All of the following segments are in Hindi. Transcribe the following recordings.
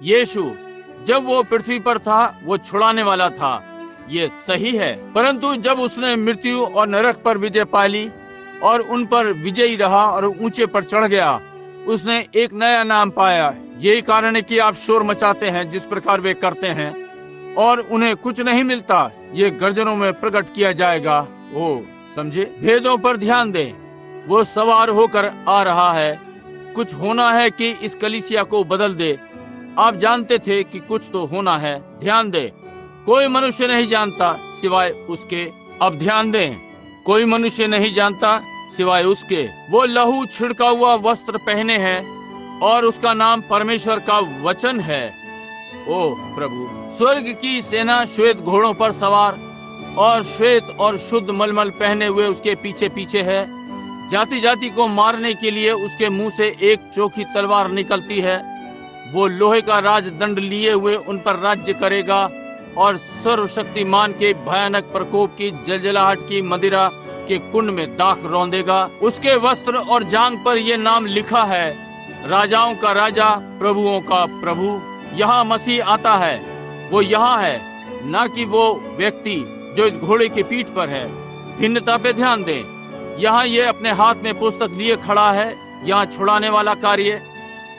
यीशु जब वो पृथ्वी पर था वो छुड़ाने वाला था, ये सही है। परंतु जब उसने मृत्यु और नरक पर विजय पा ली और उन पर विजयी रहा और ऊंचे पर चढ़ गया, उसने एक नया नाम पाया। यही कारण है कि आप शोर मचाते हैं जिस प्रकार वे करते हैं और उन्हें कुछ नहीं मिलता। ये गर्जनों में प्रकट किया जाएगा। ओ समझे, भेदों पर ध्यान दें। वो सवार होकर आ रहा है। कुछ होना है कि इस कलीसिया को बदल दे। आप जानते थे कि कुछ तो होना है। ध्यान दें, कोई मनुष्य नहीं जानता सिवाय उसके। अब ध्यान दें, कोई मनुष्य नहीं जानता सिवाय उसके। वो लहू छिड़का हुआ वस्त्र पहने हैं और उसका नाम परमेश्वर का वचन है। ओ प्रभु, स्वर्ग की सेना श्वेत घोड़ों पर सवार और श्वेत और शुद्ध मलमल पहने हुए उसके पीछे पीछे है। जाति जाति को मारने के लिए उसके मुंह से एक चोखी तलवार निकलती है। वो लोहे का राजदंड लिए हुए उन पर राज्य करेगा और सर्वशक्तिमान के भयानक प्रकोप की जलजलाहट की मदिरा के कुंड में दाख रौंदेगा। उसके वस्त्र और जांग पर ये नाम लिखा है, राजाओं का राजा, प्रभुओं का प्रभु। यहाँ मसीह आता है। वो यहाँ है, ना कि वो व्यक्ति जो इस घोड़े की पीठ पर है। भिन्नता पे ध्यान दें। यहाँ ये अपने हाथ में पुस्तक लिए खड़ा है। यहाँ छुड़ाने वाला कार्य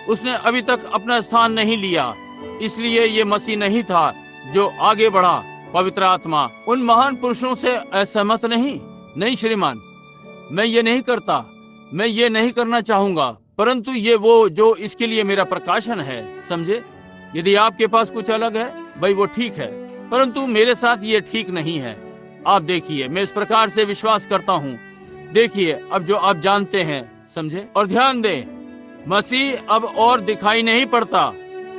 उसने अभी तक अपना स्थान नहीं लिया, इसलिए ये मसीह नहीं था जो आगे बढ़ा। पवित्र आत्मा उन महान पुरुषों से असहमत नहीं श्रीमान, मैं ये नहीं करता, मैं ये नहीं करना चाहूंगा, परंतु ये वो जो इसके लिए मेरा प्रकाशन है। समझे, यदि आपके पास कुछ अलग है भाई वो ठीक है, परंतु मेरे साथ ये ठीक नहीं है। आप देखिए, मैं इस प्रकार से विश्वास करता हूँ। देखिए अब जो आप जानते हैं, समझे। और ध्यान दें, मसीह अब और दिखाई नहीं पड़ता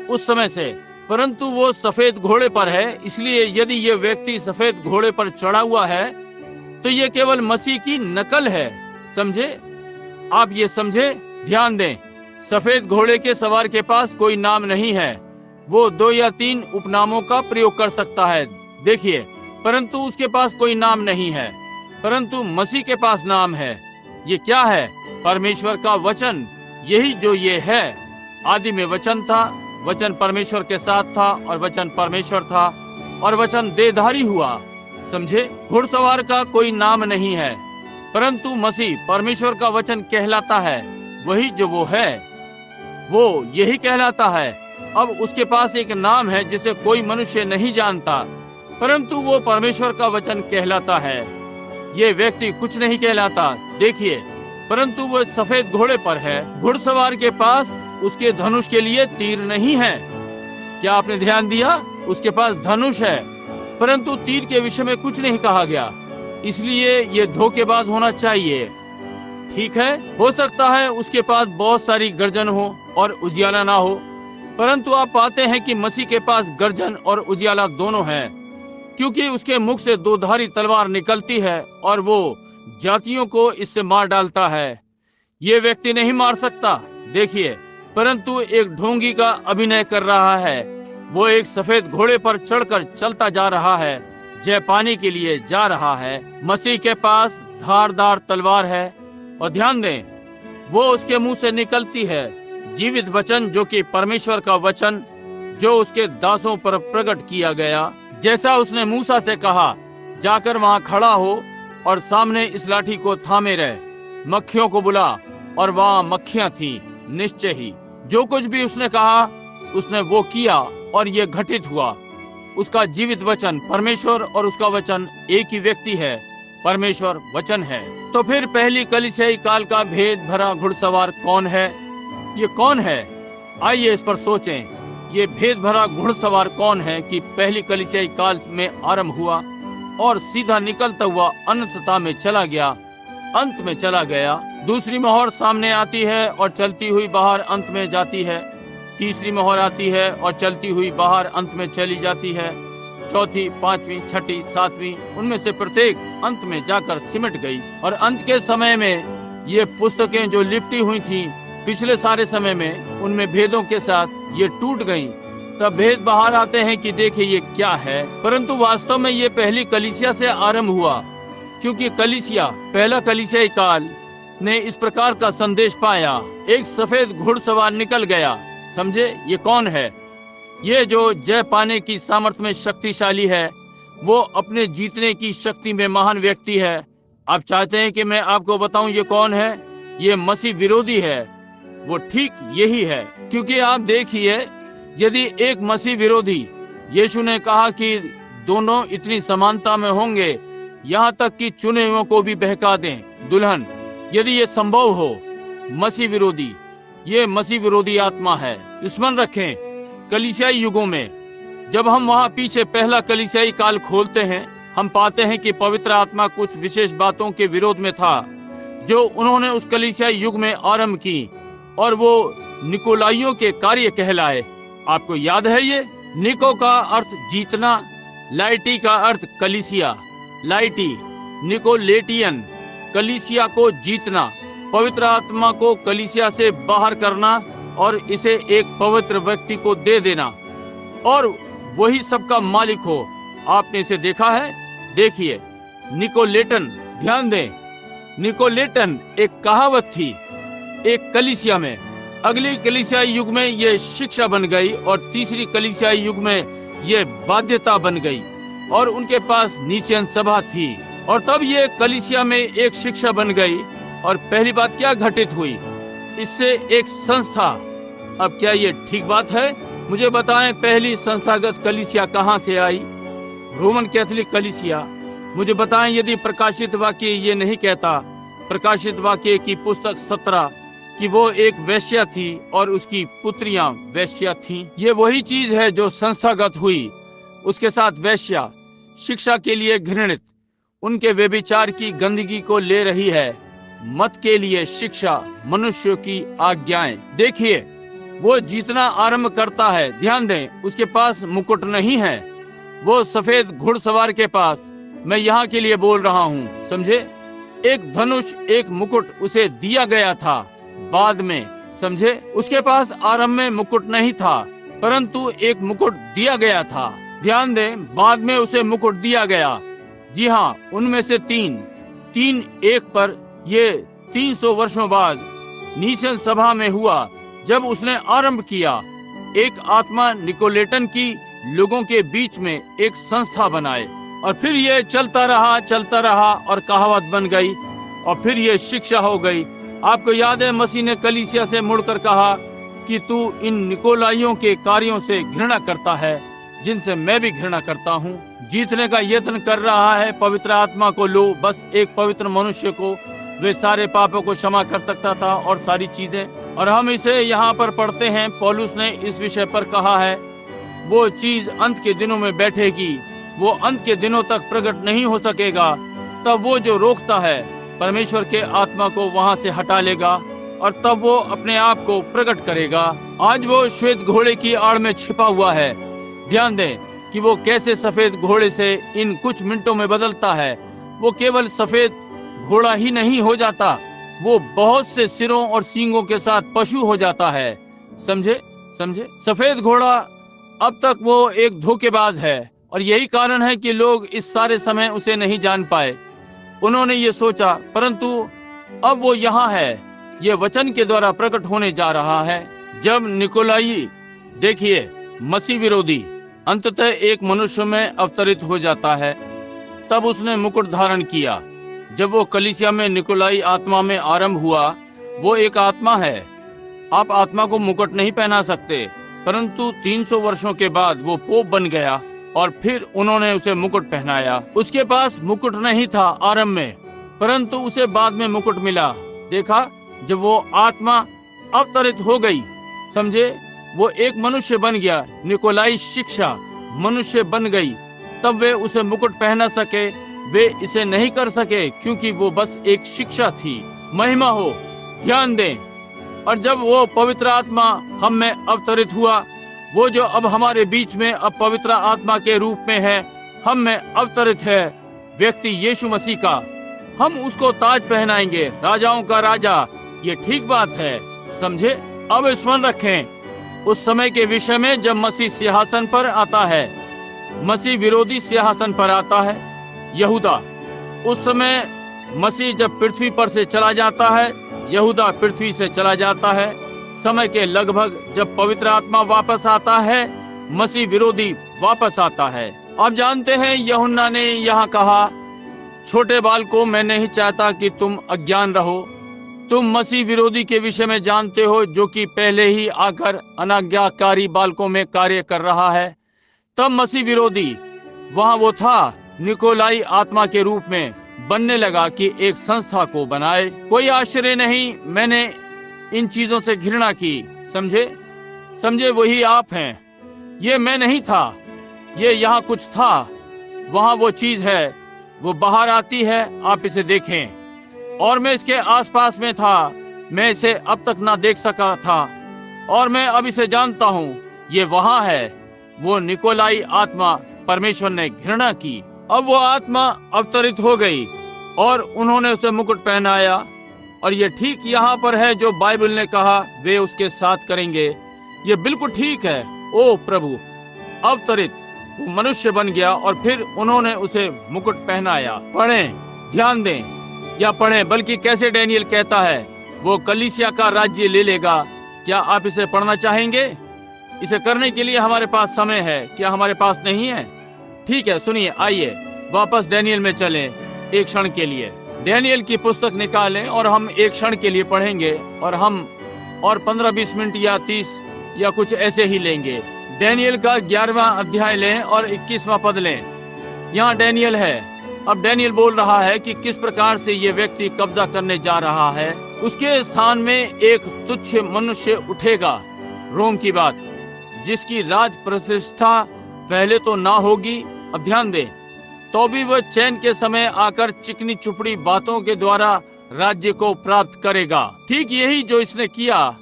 उस समय से, परंतु वो सफेद घोड़े पर है। इसलिए यदि ये व्यक्ति सफेद घोड़े पर चढ़ा हुआ है तो ये केवल मसीह की नकल है। समझे, आप ये समझे। ध्यान दें, सफेद घोड़े के सवार के पास कोई नाम नहीं है। वो 2 या 3 उपनामों का प्रयोग कर सकता है, देखिए, परंतु उसके पास कोई नाम नहीं है। परंतु मसीह के पास नाम है। ये क्या है? परमेश्वर का वचन। यही जो ये है। आदि में वचन था, वचन परमेश्वर के साथ था और वचन परमेश्वर था और वचन देहधारी हुआ। समझे, घुड़सवार का कोई नाम नहीं है, परंतु मसीह परमेश्वर का वचन कहलाता है। वही जो वो है, वो यही कहलाता है। अब उसके पास एक नाम है जिसे कोई मनुष्य नहीं जानता, परंतु वो परमेश्वर का वचन कहलाता है। ये व्यक्ति कुछ नहीं कहलाता, देखिए, परंतु वो सफेद घोड़े पर है। घुड़सवार के पास उसके धनुष के लिए तीर नहीं है। क्या आपने ध्यान दिया? उसके पास धनुष है, परंतु तीर के विषय में कुछ नहीं कहा गया। इसलिए ये धोखेबाज होना चाहिए। ठीक है, हो सकता है उसके पास बहुत सारी गर्जन हो और उजियाला ना हो, परंतु आप पाते हैं कि मसीह के पास गर्जन और उजियाला दोनों हैं, क्योंकि उसके मुख से 2 धारी तलवार निकलती है और वो जातियों को इससे मार डालता है। ये व्यक्ति नहीं मार सकता, देखिए, परंतु एक ढोंगी का अभिनय कर रहा है। वो एक सफेद घोड़े पर चढ़कर चलता जा रहा है, जय पाने के लिए जा रहा है। मसीह के पास धारदार तलवार है और ध्यान दें, वो उसके मुंह से निकलती है जीवित वचन, जो कि परमेश्वर का वचन, जो उसके दासों पर प्रकट किया गया। जैसा उसने मूसा से कहा, जाकर वहां खड़ा हो और सामने इस लाठी को थामे रहे, मक्खियों को बुला, और वहां मक्खियां थीं। निश्चय ही जो कुछ भी उसने कहा उसने वो किया और ये घटित हुआ। उसका जीवित वचन परमेश्वर और उसका वचन एक ही व्यक्ति है, परमेश्वर वचन है। तो फिर पहली कलीसियाई काल का भेद भरा घुड़सवार कौन है? ये कौन है? आइए इस पर सोचें। ये भेद भरा घुड़सवार कौन है कि पहली कलीसियाई काल में आरंभ हुआ और सीधा निकलता हुआ अनंतता में चला गया, अंत में चला गया। दूसरी मोहर सामने आती है और चलती हुई बाहर अंत में जाती है। तीसरी मोहर आती है और चलती हुई बाहर अंत में चली जाती है। चौथी, पांचवी, छठी, सातवीं, उनमें से प्रत्येक अंत में जाकर सिमट गई। और अंत के समय में ये पुस्तकें जो लिपटी हुई थीं पिछले सारे समय में, उनमें भेदों के साथ ये टूट गईं। तब भेद बाहर आते हैं कि देखिए ये क्या है। परंतु वास्तव में ये पहली कलीसिया से आरंभ हुआ, क्योंकि कलीसिया, पहला कलीसियाई काल ने इस प्रकार का संदेश पाया। एक सफेद घुड़सवार निकल गया। समझे, ये कौन है? ये जो जय पाने की सामर्थ्य में शक्तिशाली है, वो अपने जीतने की शक्ति में महान व्यक्ति है। आप चाहते हैं कि मैं आपको बताऊं ये कौन है? ये मसीह विरोधी है। वो ठीक यही है, क्योंकि आप देखिए, यदि एक मसीह विरोधी, यीशु ने कहा कि दोनों इतनी समानता में होंगे यहाँ तक कि चुने हुओं को भी बहका दें दुल्हन, यदि ये संभव हो, मसीह विरोधी, ये मसीह विरोधी आत्मा है। स्मरण रखें, कलीसियाई युगों में जब हम वहाँ पीछे पहला कलीसियाई काल खोलते हैं, हम पाते हैं कि पवित्र आत्मा कुछ विशेष बातों के विरोध में था जो उन्होंने उस कलीसियाई युग में आरंभ की, और वो निकोलाइयों के कार्य कहलाए। आपको याद है ये? निको का अर्थ जीतना, लाइटी का अर्थ कलीसिया, लाइटी निकोलेटियन, कलीसिया को जीतना, पवित्र आत्मा को कलीसिया से बाहर करना और इसे एक पवित्र व्यक्ति को दे देना, और वही सबका मालिक हो। आपने इसे देखा है? देखिए, निकोलेटन, ध्यान दें, निकोलेटन एक कहावत थी एक कलीसिया में। अगली कलीसियाई युग में ये शिक्षा बन गई, और तीसरी कलीसियाई युग में ये बाध्यता बन गई, और उनके पास नीसियन सभा थी, और तब ये कलीसिया में एक शिक्षा बन गई। और पहली बात क्या घटित हुई? इससे एक संस्था। अब क्या ये ठीक बात है? मुझे बताएं, पहली संस्थागत कलीसिया कहाँ से आई? रोमन कैथोलिक कलीसिया। मुझे बताएं, यदि प्रकाशित वाक्य ये नहीं कहता, प्रकाशित वाक्य की पुस्तक 17, कि वो एक वेश्या थी और उसकी पुत्रियां वेश्या थीं। ये वही चीज है जो संस्थागत हुई। उसके साथ वेश्या शिक्षा के लिए घृणित, उनके व्यभिचार की गंदगी को ले रही है। मत के लिए शिक्षा, मनुष्यों की आज्ञाएं। देखिए, वो जीतना आरंभ करता है। ध्यान दें, उसके पास मुकुट नहीं है। वो सफेद घुड़सवार के पास, मैं यहाँ के लिए बोल रहा हूँ, समझे, एक धनुष, एक मुकुट उसे दिया गया था बाद में, समझे। उसके पास आरंभ में मुकुट नहीं था, परंतु एक मुकुट दिया गया था। ध्यान दें, बाद में उसे मुकुट दिया गया। जी हाँ, उनमें से तीन एक पर। ये 300 वर्षों बाद नीसियन सभा में हुआ, जब उसने आरंभ किया। एक आत्मा निकोलेटन की लोगों के बीच में एक संस्था बनाए, और फिर ये चलता रहा और कहावत बन गई, और फिर ये शिक्षा हो गई। आपको याद है, मसीह ने कलीसिया से मुड़कर कहा कि तू इन निकोलाइयों के कार्यों से घृणा करता है, जिनसे मैं भी घृणा करता हूँ। जीतने का यत्न कर रहा है। पवित्र आत्मा को लो, बस एक पवित्र मनुष्य को वे सारे पापों को क्षमा कर सकता था, और सारी चीजें। और हम इसे यहाँ पर पढ़ते हैं, पौलुस ने इस विषय पर कहा है, वो चीज अंत के दिनों में बैठेगी। वो अंत के दिनों तक प्रकट नहीं हो सकेगा। तब वो जो रोकता है परमेश्वर के आत्मा को वहां से हटा लेगा, और तब वो अपने आप को प्रकट करेगा। आज वो श्वेत घोड़े की आड़ में छिपा हुआ है। ध्यान दें कि वो कैसे सफेद घोड़े से इन कुछ मिनटों में बदलता है। वो केवल सफेद घोड़ा ही नहीं हो जाता, वो बहुत से सिरों और सींगों के साथ पशु हो जाता है। समझे? सफेद घोड़ा, अब तक वो एक धोखेबाज है, और यही कारण है कि लोग इस सारे समय उसे नहीं जान पाए। उन्होंने ये सोचा, परंतु अब वो यहाँ है। ये वचन के द्वारा प्रकट होने जा रहा है। जब निकोलाई, देखिए, मसीह विरोधी अंततः एक मनुष्य में अवतरित हो जाता है, तब उसने मुकुट धारण किया। जब वो कलीसिया में निकोलाई आत्मा में आरंभ हुआ, वो एक आत्मा है। आप आत्मा को मुकुट नहीं पहना सकते, परंतु 300 वर्षों के बाद वो पोप बन गया, और फिर उन्होंने उसे मुकुट पहनाया। उसके पास मुकुट नहीं था आरंभ में, परंतु उसे बाद में मुकुट मिला। देखा, जब वो आत्मा अवतरित हो गई, समझे, वो एक मनुष्य बन गया। निकोलाई शिक्षा मनुष्य बन गई, तब वे उसे मुकुट पहना सके। वे इसे नहीं कर सके, क्योंकि वो बस एक शिक्षा थी। महिमा हो। ध्यान दें, और जब वो पवित्र आत्मा हम में अवतरित हुआ, वो जो अब हमारे बीच में अब पवित्र आत्मा के रूप में है, हम में अवतरित है, व्यक्ति यीशु मसीह का, हम उसको ताज पहनाएंगे, राजाओं का राजा। ये ठीक बात है, समझे। अब स्मरण रखें उस समय के विषय में, जब मसीह सिंहासन पर आता है, मसीह विरोधी सिंहासन पर आता है, यहूदा। उस समय मसीह जब पृथ्वी पर से चला जाता है, यहूदा पृथ्वी से चला जाता है। समय के लगभग जब पवित्र आत्मा वापस आता है, मसीह विरोधी वापस आता है। आप जानते हैं यूहन्ना ने यहाँ कहा, छोटे बालकों, मैं नहीं चाहता कि तुम अज्ञान रहो। तुम मसीह विरोधी के विषय में जानते हो, जो कि पहले ही आकर अनाज्ञाकारी बालकों में कार्य कर रहा है। तब मसीह विरोधी वहाँ वो था, निकोलाई आत्मा के रूप में बनने लगा कि एक संस्था को बनाए। कोई आश्चर्य नहीं, मैंने इन चीजों से घृणा की। समझे वही आप हैं। ये मैं नहीं था, ये यहाँ कुछ था। वहाँ वो चीज है, वो बाहर आती है, आप इसे देखें। और मैं इसके आसपास में था, मैं इसे अब तक ना देख सका था, और मैं अब इसे जानता हूँ। ये वहाँ है, वो निकोलाई आत्मा परमेश्वर ने घृणा की। अब वो आत्मा अवतरित हो गई और उन्होंने उसे मुकुट पहनाया। और ये ठीक यहाँ पर है जो बाइबल ने कहा वे उसके साथ करेंगे। ये बिल्कुल ठीक है। ओ प्रभु, अवतरित, वो मनुष्य बन गया और फिर उन्होंने उसे मुकुट पहनाया। पढ़ें, ध्यान दें, या पढ़ें, बल्कि कैसे डैनियल कहता है वो कलीसिया का राज्य ले लेगा। क्या आप इसे पढ़ना चाहेंगे? इसे करने के लिए हमारे पास समय है, क्या हमारे पास नहीं है? ठीक है, सुनिए, आइए वापस डैनियल में चलें एक क्षण के लिए। डैनियल की पुस्तक निकालें और हम एक क्षण के लिए पढ़ेंगे, और हम और 15-20 मिनट या 30 या कुछ ऐसे ही लेंगे। डैनियल का 11वां अध्याय लें और 21वां पद लें। यहाँ डैनियल है। अब डैनियल बोल रहा है कि किस प्रकार से ये व्यक्ति कब्जा करने जा रहा है। उसके स्थान में एक तुच्छ मनुष्य उठेगा, रोम की बात, जिसकी राज प्रतिष्ठा पहले तो ना होगी। अब ध्यान दें, तो भी वह चैन के समय आकर चिकनी चुपड़ी बातों के द्वारा राज्य को प्राप्त करेगा। ठीक यही जो इसने किया,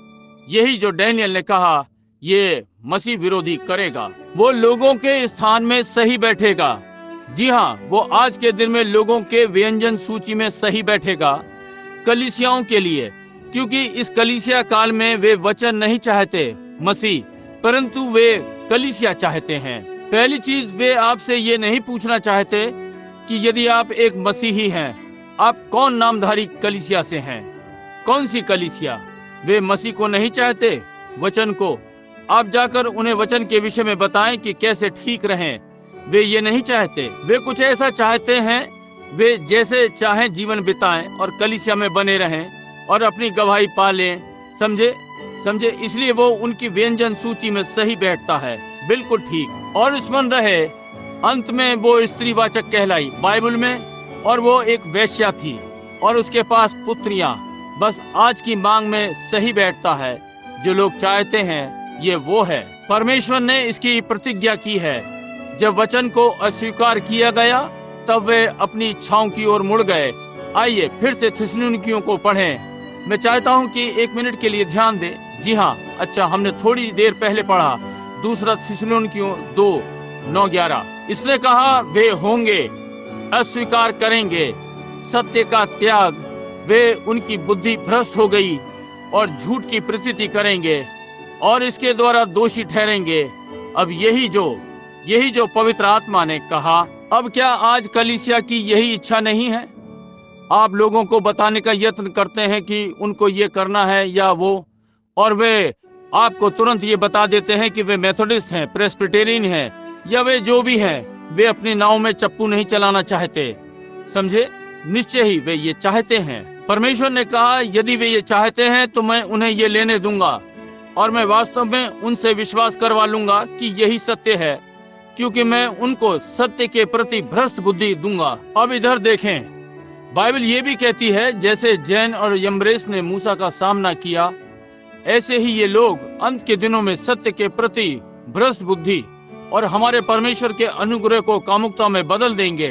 यही जो डैनियल ने कहा ये मसीह विरोधी करेगा। वो लोगों के स्थान में सही बैठेगा। जी हाँ, वो आज के दिन में लोगों के व्यंजन सूची में सही बैठेगा कलीसियाओं के लिए, क्योंकि इस कलीसिया काल में वे वचन नहीं चाहते मसीह, परंतु वे कलीसिया चाहते हैं। पहली चीज, वे आपसे ये नहीं पूछना चाहते कि यदि आप एक मसीही हैं, आप कौन नामधारी कलीसिया से हैं, कौन सी कलीसिया। वे मसीह को नहीं चाहते, वचन को। आप जाकर उन्हें वचन के विषय में बताएं कि कैसे ठीक रहें। वे ये नहीं चाहते। वे कुछ ऐसा चाहते हैं, वे जैसे चाहें जीवन बिताएं और कलीसिया में बने रहें और अपनी गवाही पालें। समझे? इसलिए वो उनकी व्यंजन सूची में सही बैठता है। बिल्कुल ठीक। और स्मरण रहे, अंत में वो स्त्रीवाचक कहलाई बाइबल में, और वो एक वेश्या थी और उसके पास पुत्रियां। बस आज की मांग में सही बैठता है। जो लोग चाहते हैं, ये वो है। परमेश्वर ने इसकी प्रतिज्ञा की है। जब वचन को अस्वीकार किया गया, तब वे अपनी इच्छाओं की ओर मुड़ गए। आइए फिर से थिस्सलुनीकियों को पढ़ें। मैं चाहता हूं कि 1 मिनट के लिए ध्यान दें। जी हाँ, अच्छा, हमने थोड़ी देर पहले पढ़ा दूसरा थिस्सलुनीकियों 2:9-11। इसने कहा वे होंगे, अस्वीकार करेंगे सत्य का त्याग। वे उनकी बुद्धि भ्रष्ट हो गई और झूठ की प्रतीति करेंगे और इसके द्वारा दोषी ठहरेंगे। अब यही जो पवित्र आत्मा ने कहा। अब क्या आज कलीसिया की यही इच्छा नहीं है? आप लोगों को बताने का यत्न करते हैं कि उनको ये करना है या वो, और वे आपको तुरंत ये बता देते हैं कि वे मेथोडिस्ट हैं, प्रेस्बिटेरियन हैं, या वे जो भी हैं। वे अपनी नाव में चप्पू नहीं चलाना चाहते। समझे? निश्चय ही वे ये चाहते हैं। परमेश्वर ने कहा यदि वे ये चाहते हैं तो मैं उन्हें ये लेने दूंगा, और मैं वास्तव में उनसे विश्वास करवा लूंगा कि यही सत्य है, क्योंकि मैं उनको सत्य के प्रति भ्रष्ट बुद्धि दूंगा। अब इधर देखें, बाइबल ये भी कहती है जैसे जैन और यम्ब्रेस ने मूसा का सामना किया, ऐसे ही ये लोग अंत के दिनों में सत्य के प्रति भ्रष्ट बुद्धि और हमारे परमेश्वर के अनुग्रह को कामुकता में बदल देंगे।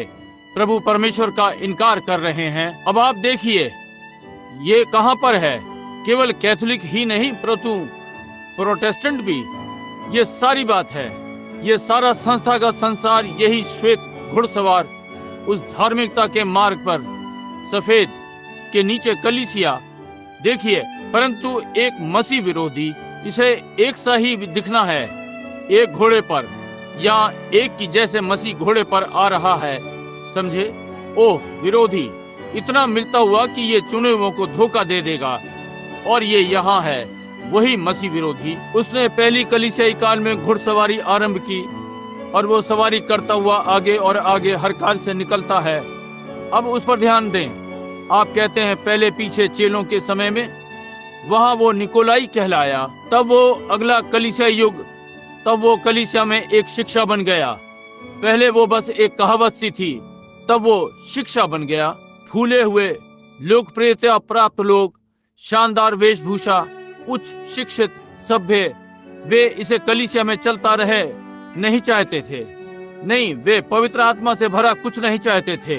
प्रभु परमेश्वर का इनकार कर रहे हैं। अब आप देखिए ये कहां पर है। केवल कैथोलिक ही नहीं, परंतु प्रोटेस्टेंट भी। ये सारी बात है। ये सारा संस्थागत संसार यही श्वेत घुड़सवार उस धार्मिकता के मार्ग पर सफेद के नीचे कलीसिया। देखिए, परंतु एक मसीह विरोधी, इसे एक सा ही दिखना है, एक घोड़े पर या एक की जैसे मसीह घोड़े पर आ रहा है। समझे? ओह विरोधी, इतना मिलता हुआ कि ये चुने हुओं को धोखा दे देगा। और ये यहाँ है, वही मसीह विरोधी। उसने पहली कलीसियाई काल में घुड़सवारी आरंभ की और वो सवारी करता हुआ आगे और आगे हर काल से निकलता है। अब उस पर ध्यान दें। आप कहते हैं पहले पीछे चेलों के समय में, वहां वो निकोलाई कहलाया। तब वो अगला कलीसिया युग, तब वो कलीसिया में एक शिक्षा बन गया। पहले वो बस एक कहावत सी थी, तब वो शिक्षा बन गया। फूले हुए, लोकप्रियता प्राप्त लोग, शानदार वेशभूषा, उच्च शिक्षित, सभ्य, वे इसे कलीसिया में चलता रहे नहीं चाहते थे। नहीं, वे पवित्र आत्मा से भरा कुछ नहीं चाहते थे।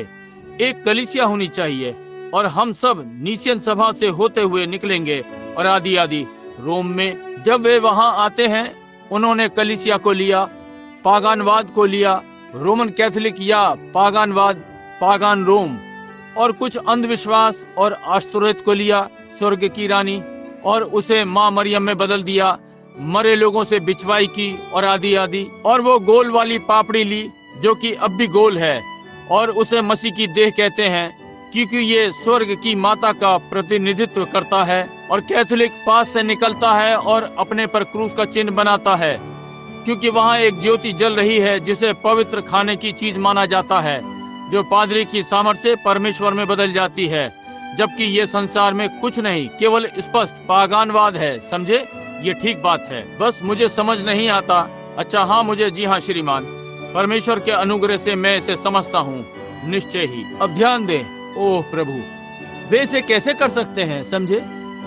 एक कलीसिया होनी चाहिए और हम सब नीसियन सभा से होते हुए निकलेंगे और आदि आदि। रोम में जब वे वहां आते हैं, उन्होंने कलीसिया को लिया, पागानवाद को लिया, रोमन कैथोलिक या पागानवाद, पागान रोम, और कुछ अंधविश्वास और आस्तुरित को लिया, स्वर्ग की रानी, और उसे माँ मरियम में बदल दिया, मरे लोगों से बिचवाई की और आदि आदि। और वो गोल वाली पापड़ी ली जो कि अब भी गोल है, और उसे मसीह की देह कहते हैं क्योंकि ये स्वर्ग की माता का प्रतिनिधित्व करता है। और कैथोलिक पास से निकलता है और अपने पर क्रूस का चिन्ह बनाता है क्योंकि वहाँ एक ज्योति जल रही है जिसे पवित्र खाने की चीज माना जाता है, जो पादरी की सामर्थ्य से परमेश्वर में बदल जाती है, जबकि ये संसार में कुछ नहीं, केवल स्पष्ट पागानवाद है। समझे? ये ठीक बात है, बस मुझे समझ नहीं आता। अच्छा हाँ, मुझे, जी हाँ श्रीमान, परमेश्वर के अनुग्रह से मैं इसे समझता हूँ, निश्चय ही। अब ध्यान दें। ओह प्रभु, वे इसे कैसे कर सकते हैं? समझे?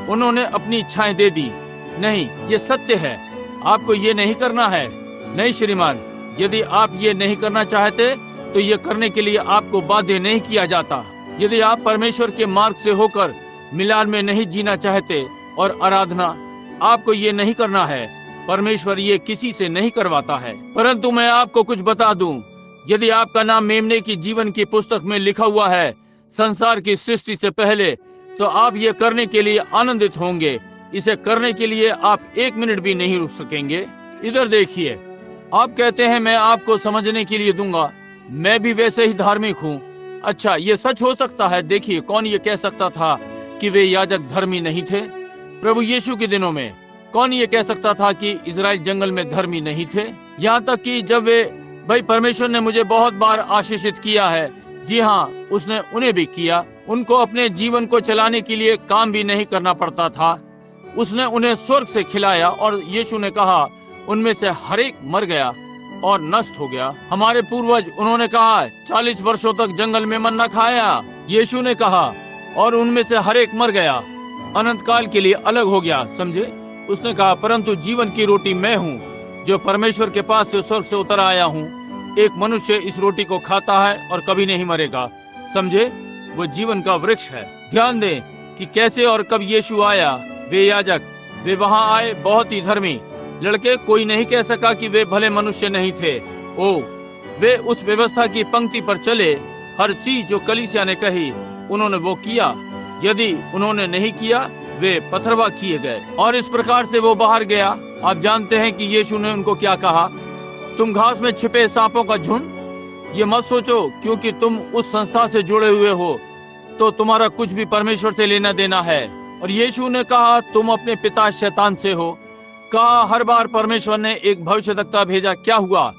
उन्होंने अपनी इच्छाएं दे दी। नहीं, ये सत्य है, आपको ये नहीं करना है। नहीं श्रीमान, यदि आप ये नहीं करना चाहते तो ये करने के लिए आपको बाध्य नहीं किया जाता। यदि आप परमेश्वर के मार्ग से होकर मिलान में नहीं जीना चाहते और आराधना, आपको ये नहीं करना है। परमेश्वर ये किसी से नहीं करवाता है। परंतु मैं आपको कुछ बता दूं, यदि आपका नाम मेमने की जीवन की पुस्तक में लिखा हुआ है संसार की सृष्टि से पहले, तो आप ये करने के लिए आनंदित होंगे। इसे करने के लिए आप एक मिनट भी नहीं रुक सकेंगे। इधर देखिए, आप कहते हैं मैं आपको समझने के लिए दूंगा, मैं भी वैसे ही धार्मिक हूँ। अच्छा, ये सच हो सकता है? देखिए, कौन ये कह सकता था कि वे याजक धर्मी नहीं थे? प्रभु यीशु के दिनों में कौन ये कह सकता था कि इजराइल जंगल में धर्मी नहीं थे? यहाँ तक कि जब वे, भाई परमेश्वर ने मुझे बहुत बार आशीषित किया है, जी हाँ, उसने उन्हें भी किया। उनको अपने जीवन को चलाने के लिए काम भी नहीं करना पड़ता था। उसने उन्हें स्वर्ग से खिलाया और यीशु ने कहा उनमें से हर एक मर गया और नष्ट हो गया। हमारे पूर्वज, उन्होंने कहा 40 वर्षों तक जंगल में मन्ना खाया, यीशु ने कहा, और उनमें से हर एक मर गया, अनंत काल के लिए अलग हो गया। समझे? उसने कहा परंतु जीवन की रोटी मैं हूँ जो परमेश्वर के पास से स्वर्ग से उतर आया हूँ। एक मनुष्य इस रोटी को खाता है और कभी नहीं मरेगा। समझे? वो जीवन का वृक्ष है। ध्यान दें कि कैसे और कब यीशु आया। वे याजक, वे वहाँ आए बहुत ही धर्मी लड़के, कोई नहीं कह सका कि वे भले मनुष्य नहीं थे। ओ, वे उस व्यवस्था की पंक्ति पर चले। हर चीज जो कलीसिया ने कही उन्होंने वो किया। यदि उन्होंने नहीं किया, वे पथरवा किए गए। और इस प्रकार से वो बाहर गया। आप जानते हैं कि यीशु ने उनको क्या कहा? तुम घास में छिपे सांपों का झुंड। ये मत सोचो क्योंकि तुम उस संस्था से जुड़े हुए हो तो तुम्हारा कुछ भी परमेश्वर से लेना देना है। और यीशु ने कहा तुम अपने पिता शैतान से हो। कहा हर बार परमेश्वर ने एक भविष्यद्वक्ता भेजा, क्या हुआ?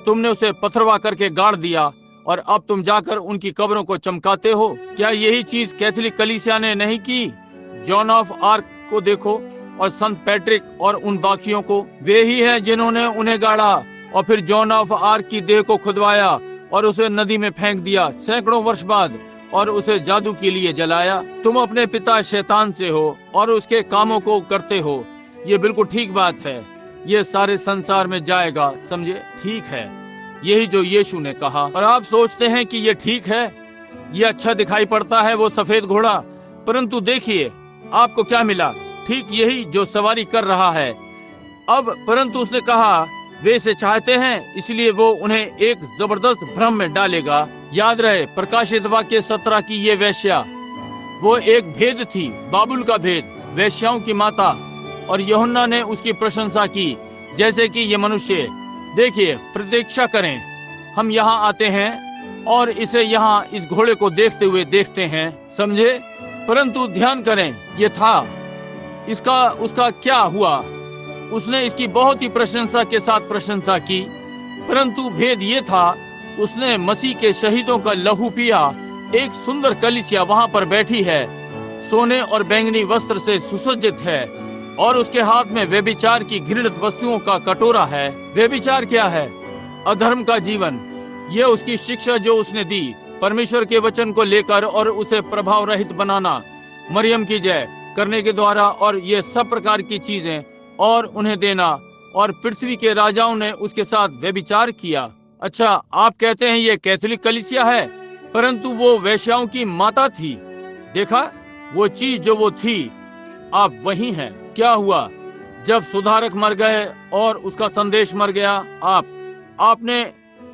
तुमने उसे पथरवा करके गाड़ दिया और अब तुम जाकर उनकी कब्रों को चमकाते हो। क्या यही चीज कैथोलिक कलीसिया ने नहीं की? जॉन ऑफ आर्क को देखो और संत पैट्रिक और उन बाकियों को। वे ही हैं जिन्होंने उन्हें गाड़ा और फिर जॉन ऑफ आर्क की देह को खुदवाया और उसे नदी में फेंक दिया सैकड़ों वर्ष बाद, और उसे जादू के लिए जलाया। तुम अपने पिता शैतान से हो और उसके कामों को करते हो। ये बिल्कुल ठीक बात है। ये सारे संसार में जाएगा। समझे? ठीक है, यही जो यीशु ने कहा। और आप सोचते हैं कि ये ठीक है, ये अच्छा दिखाई पड़ता है वो सफेद घोड़ा, परंतु देखिए आपको क्या मिला। ठीक यही जो सवारी कर रहा है अब। परंतु उसने कहा वे इसे चाहते हैं, इसलिए वो उन्हें एक जबरदस्त भ्रम में डालेगा। याद रहे प्रकाशित वाक्य 17 की ये वेश्या, वो एक भेद थी, बाबुल का भेद, वेश्याओं की माता। और यूहन्ना ने उसकी प्रशंसा की जैसे कि ये मनुष्य। देखिए, प्रतीक्षा करें, हम यहाँ आते हैं और इसे यहाँ इस घोड़े को देखते हुए देखते हैं। समझे? परंतु ध्यान करें, ये था इसका उसका क्या हुआ? उसने इसकी बहुत ही प्रशंसा के साथ प्रशंसा की, परंतु भेद ये था, उसने मसीह के शहीदों का लहू पिया। एक सुंदर कलीसिया वहां पर बैठी है, सोने और बैंगनी वस्त्र से सुसज्जित है, और उसके हाथ में व्यभिचार की घृणित वस्तुओं का कटोरा है। व्यभिचार क्या है? अधर्म का जीवन। यह उसकी शिक्षा जो उसने दी, परमेश्वर के वचन को लेकर और उसे प्रभाव रहित बनाना, मरियम की जय करने के द्वारा, और ये सब प्रकार की चीजें और उन्हें देना, और पृथ्वी के राजाओं ने उसके साथ व्यभिचार किया। अच्छा, आप कहते हैं ये कैथोलिक कलीसिया है, परंतु वो वेश्याओं की माता थी। देखा, वो चीज जो वो थी, आप वही हैं। क्या हुआ जब सुधारक मर गए और उसका संदेश मर गया? आपने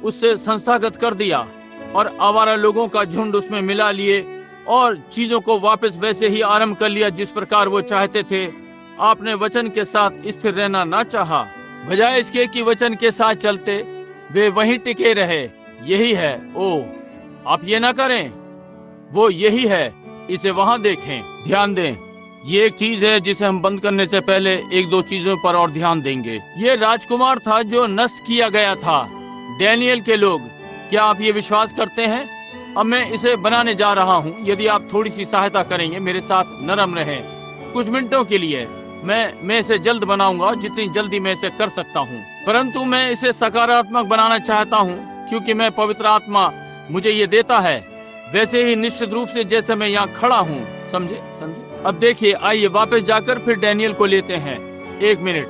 उससे संस्थागत कर दिया और आवारा लोगों का झुंड उसमें मिला लिए और चीजों को वापस वैसे ही आरंभ कर लिया जिस प्रकार वो चाहते थे। आपने वचन के साथ स्थिर रहना ना चाहा, बजाय इसके कि वचन के साथ चलते वे वहीं टिके रहे। यही है। ओ, आप ये ना करें, वो यही है। इसे वहां देखें, ध्यान दें। ये एक चीज है जिसे हम बंद करने से पहले एक दो चीजों पर और ध्यान देंगे। ये राजकुमार था जो नष्ट किया गया था, डैनियल के लोग। क्या आप ये विश्वास करते हैं? अब मैं इसे बनाने जा रहा हूँ। यदि आप थोड़ी सी सहायता करेंगे, मेरे साथ नरम रहें कुछ मिनटों के लिए। मैं इसे जल्द बनाऊंगा, जितनी जल्दी मैं इसे कर सकता हूँ, परंतु मैं इसे सकारात्मक बनाना चाहता हूँ, क्योंकि मैं पवित्र आत्मा मुझे ये देता है, वैसे ही निश्चित रूप से जैसे मैं यहाँ खड़ा हूँ। समझे? अब देखिए, आइए वापस जाकर फिर डैनियल को लेते हैं। एक मिनट,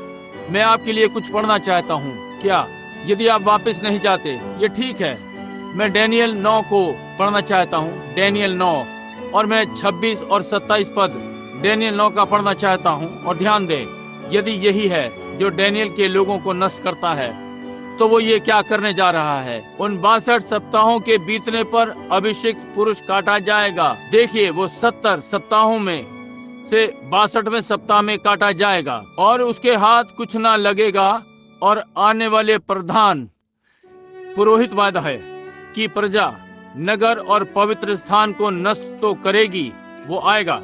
मैं आपके लिए कुछ पढ़ना चाहता हूँ। क्या यदि आप वापस नहीं जाते? ये ठीक है। मैं डैनियल 9 को पढ़ना चाहता हूँ, डैनियल 9, और मैं 26 और 27 पद डैनियल 9 का पढ़ना चाहता हूँ। और ध्यान दें, यदि यही है जो डैनियल के लोगों को नष्ट करता है, तो वो ये क्या करने जा रहा है? उन 62 सप्ताहों के बीतने पर अभिषिक्त पुरुष काटा जाएगा। देखिए, वो 70 सप्ताहों में से 62वें सप्ताह में काटा जाएगा, और उसके हाथ कुछ ना लगेगा। और आने वाले प्रधान पुरोहित वादा है कि प्रजा नगर और पवित्र स्थान को नष्ट तो करेगी, वो आएगा,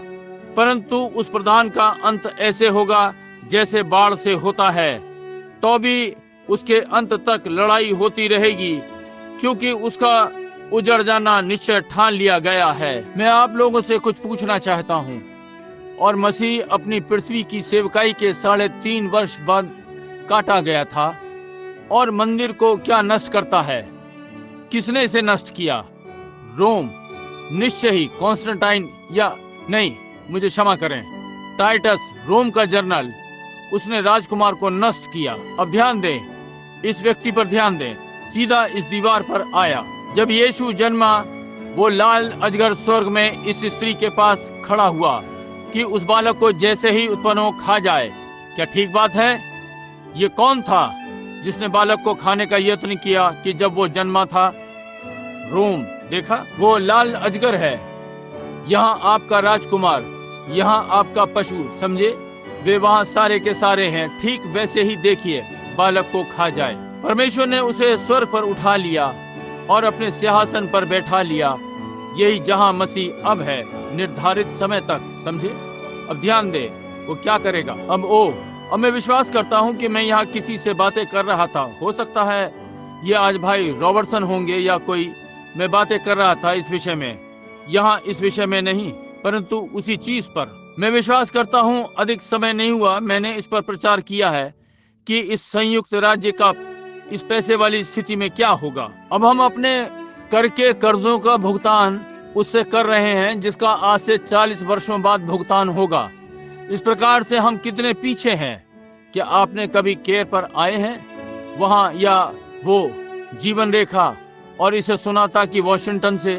परंतु उस प्रधान का अंत ऐसे होगा जैसे बाढ़ से होता है। तो भी उसके अंत तक लड़ाई होती रहेगी, क्योंकि उसका उजड़ जाना निश्चय ठान लिया गया है। मैं आप लोगों से कुछ पूछना चाहता हूँ। और मसीह अपनी पृथ्वी की सेवकाई के 3.5 वर्ष बाद काटा गया था, और मंदिर को क्या नष्ट करता है? किसने इसे नष्ट किया? रोम। निश्चय ही कॉन्स्टेंटाइन, या नहीं, मुझे क्षमा करें, टाइटस, रोम का जनरल, उसने राजकुमार को नष्ट किया। अब ध्यान दें, इस व्यक्ति पर ध्यान दें। सीधा इस दीवार पर आया। जब यीशु जन्मा, वो लाल अजगर स्वर्ग में इस स्त्री के पास खड़ा हुआ कि उस बालक को जैसे ही उत्पन्न हो खा जाए। क्या ठीक बात है? ये कौन था जिसने बालक को खाने का यत्न किया कि जब वो जन्मा था? रोम। देखा, वो लाल अजगर है। यहाँ आपका राजकुमार, यहाँ आपका पशु, समझे? वे वहाँ सारे के सारे हैं। ठीक वैसे ही देखिए, बालक को खा जाए। परमेश्वर ने उसे स्वर्ग पर उठा लिया और अपने सिंहासन पर बैठा लिया। यही जहाँ मसीह अब है, निर्धारित समय तक। समझे? अब ध्यान दे, वो क्या करेगा। अब मैं विश्वास करता हूँ कि मैं यहाँ किसी से बातें कर रहा था। हो सकता है ये आज भाई रॉबर्टसन होंगे या कोई। मैं बातें कर रहा था इस विषय में, यहाँ इस विषय में नहीं, परंतु उसी चीज पर। मैं विश्वास करता हूँ अधिक समय नहीं हुआ, मैंने इस पर प्रचार किया है कि इस संयुक्त राज्य का इस पैसे वाली स्थिति में क्या होगा। अब हम अपने कर के कर्जों का भुगतान उससे कर रहे हैं जिसका आज से 40 वर्षों बाद भुगतान होगा। इस प्रकार से हम कितने पीछे हैं। क्या आपने कभी केयर पर आए हैं वहाँ, या वो जीवन रेखा, और इसे सुना था कि वॉशिंगटन से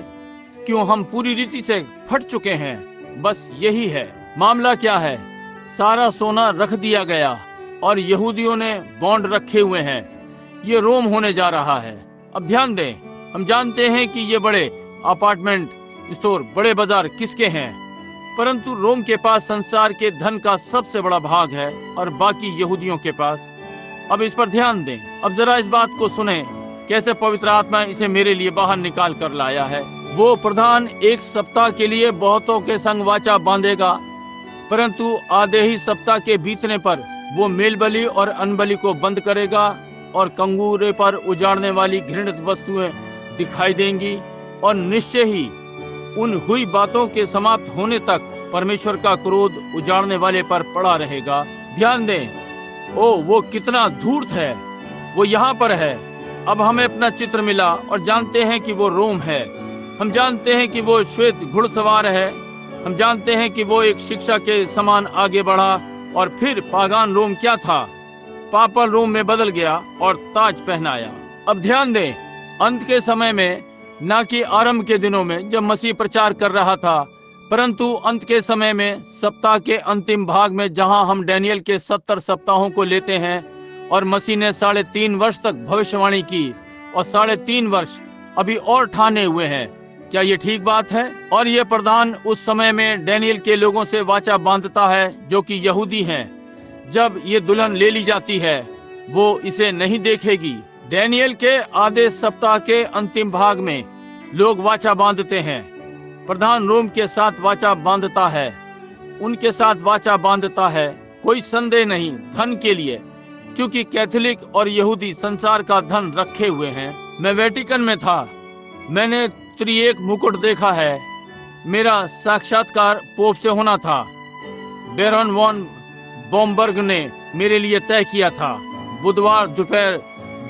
क्यों हम पूरी रीति से फट चुके हैं? बस यही है मामला। क्या है? सारा सोना रख दिया गया और यहूदियों ने बॉन्ड रखे हुए हैं। ये रोम होने जा रहा है। अब ध्यान दें, हम जानते हैं कि ये बड़े अपार्टमेंट स्टोर, बड़े बाजार किसके हैं, परंतु रोम के पास संसार के धन का सबसे बड़ा भाग है और बाकी यहूदियों के पास। अब इस पर ध्यान दें। अब जरा इस बात को सुने, कैसे पवित्र आत्मा इसे मेरे लिए बाहर निकाल कर लाया है। वो प्रधान 1 सप्ताह के लिए बहुतों के संग वाचा बांधेगा परंतु आधे ही सप्ताह के बीतने पर वो मेल बलि और अनबलि को बंद करेगा और कंगूरे पर उजाड़ने वाली घृणित वस्तुएं दिखाई देंगी और निश्चय ही उन हुई बातों के समाप्त होने तक परमेश्वर का क्रोध उजाड़ने वाले पर पड़ा रहेगा। ध्यान दें, ओ वो कितना धूर्त है, वो यहाँ पर है। अब हमें अपना चित्र मिला और जानते हैं कि वो रोम है। हम जानते हैं कि वो श्वेत घुड़सवार है। हम जानते हैं कि वो एक शिक्षा के समान आगे बढ़ा और फिर पागान रोम क्या था, पापल रोम में बदल गया और ताज पहनाया। अब ध्यान दें, अंत के समय में, ना कि आरंभ के दिनों में जब मसीह प्रचार कर रहा था, परंतु अंत के समय में सप्ताह के अंतिम भाग में, जहां हम डैनियल के 70 सप्ताहों को लेते हैं और मसीह ने 3.5 वर्ष तक भविष्यवाणी की और 3.5 वर्ष अभी और ठाने हुए हैं। क्या ये ठीक बात है? और ये प्रधान उस समय में डैनियल के लोगों से वाचा बांधता है जो कि यहूदी हैं। जब ये दुल्हन ले ली जाती है, वो इसे नहीं देखेगी। डैनियल के आधे सप्ताह के अंतिम भाग में लोग वाचा बांधते हैं। प्रधान रोम के साथ वाचा बांधता है, उनके साथ वाचा बांधता है, कोई संदेह नहीं, धन के लिए, क्योंकि कैथोलिक और यहूदी संसार का धन रखे हुए हैं। मैं वेटिकन में था, मैंने त्रिएक मुकुट देखा है। मेरा साक्षात्कार पोप से होना था। बैरन वॉन बॉम्बर्ग ने मेरे लिए तय किया था, बुधवार दोपहर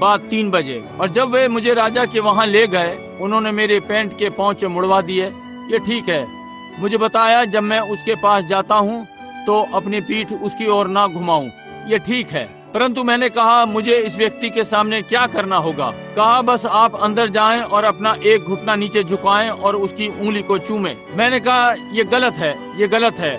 बाद 3 बजे। और जब वे मुझे राजा के वहां ले गए, उन्होंने मेरे पैंट के पौंचे मुड़वा दिए। ये ठीक है, मुझे बताया जब मैं उसके पास जाता हूँ तो अपनी पीठ उसकी ओर ना घुमाऊं। ये ठीक है, परंतु मैंने कहा मुझे इस व्यक्ति के सामने क्या करना होगा? कहा बस आप अंदर जाएं और अपना एक घुटना नीचे झुकाएं और उसकी उंगली को चूमें। मैंने कहा ये गलत है, ये गलत है।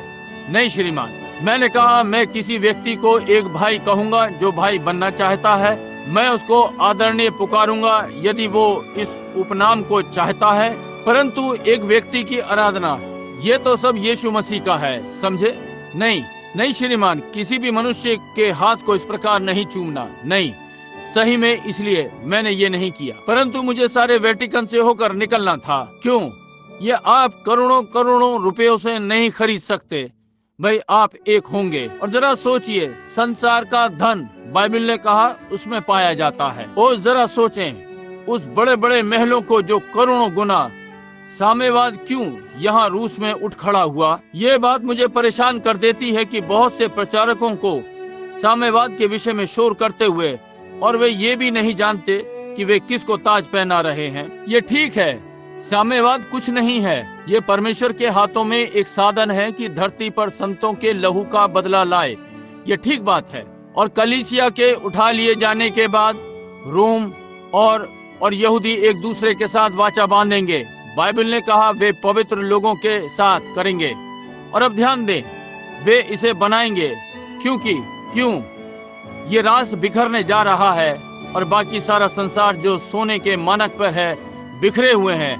नहीं श्रीमान, मैंने कहा मैं किसी व्यक्ति को एक भाई कहूंगा जो भाई बनना चाहता है। मैं उसको आदरणीय पुकारूंगा यदि वो इस उपनाम को चाहता है, परंतु एक व्यक्ति की आराधना, ये तो सब यीशु मसीह का है, समझे? नहीं नहीं श्रीमान, किसी भी मनुष्य के हाथ को इस प्रकार नहीं चूमना, नहीं। सही में इसलिए मैंने ये नहीं किया, परंतु मुझे सारे वेटिकन से होकर निकलना था। क्यों? ये आप करोड़ों करोड़ों रुपयों से नहीं खरीद सकते। भाई आप एक होंगे। और जरा सोचिए, संसार का धन बाइबल ने कहा उसमें पाया जाता है। और जरा सोचें उस बड़े बड़े महलों को जो करोड़ों गुना साम्यवाद क्यों यहाँ रूस में उठ खड़ा हुआ। ये बात मुझे परेशान कर देती है कि बहुत से प्रचारकों को साम्यवाद के विषय में शोर करते हुए और वे ये भी नहीं जानते कि वे किसको ताज पहना रहे हैं। ये ठीक है, साम्यवाद कुछ नहीं है, ये परमेश्वर के हाथों में एक साधन है कि धरती पर संतों के लहू का बदला लाए। ये ठीक बात है। और कलीसिया के उठा लिए जाने के बाद रोम और यहूदी एक दूसरे के साथ वाचा बांधेंगे। बाइबल ने कहा वे पवित्र लोगों के साथ करेंगे। और अब ध्यान दें, वे इसे बनाएंगे क्यों ये राष्ट्र बिखरने जा रहा है और बाकी सारा संसार जो सोने के मानक पर है बिखरे हुए हैं।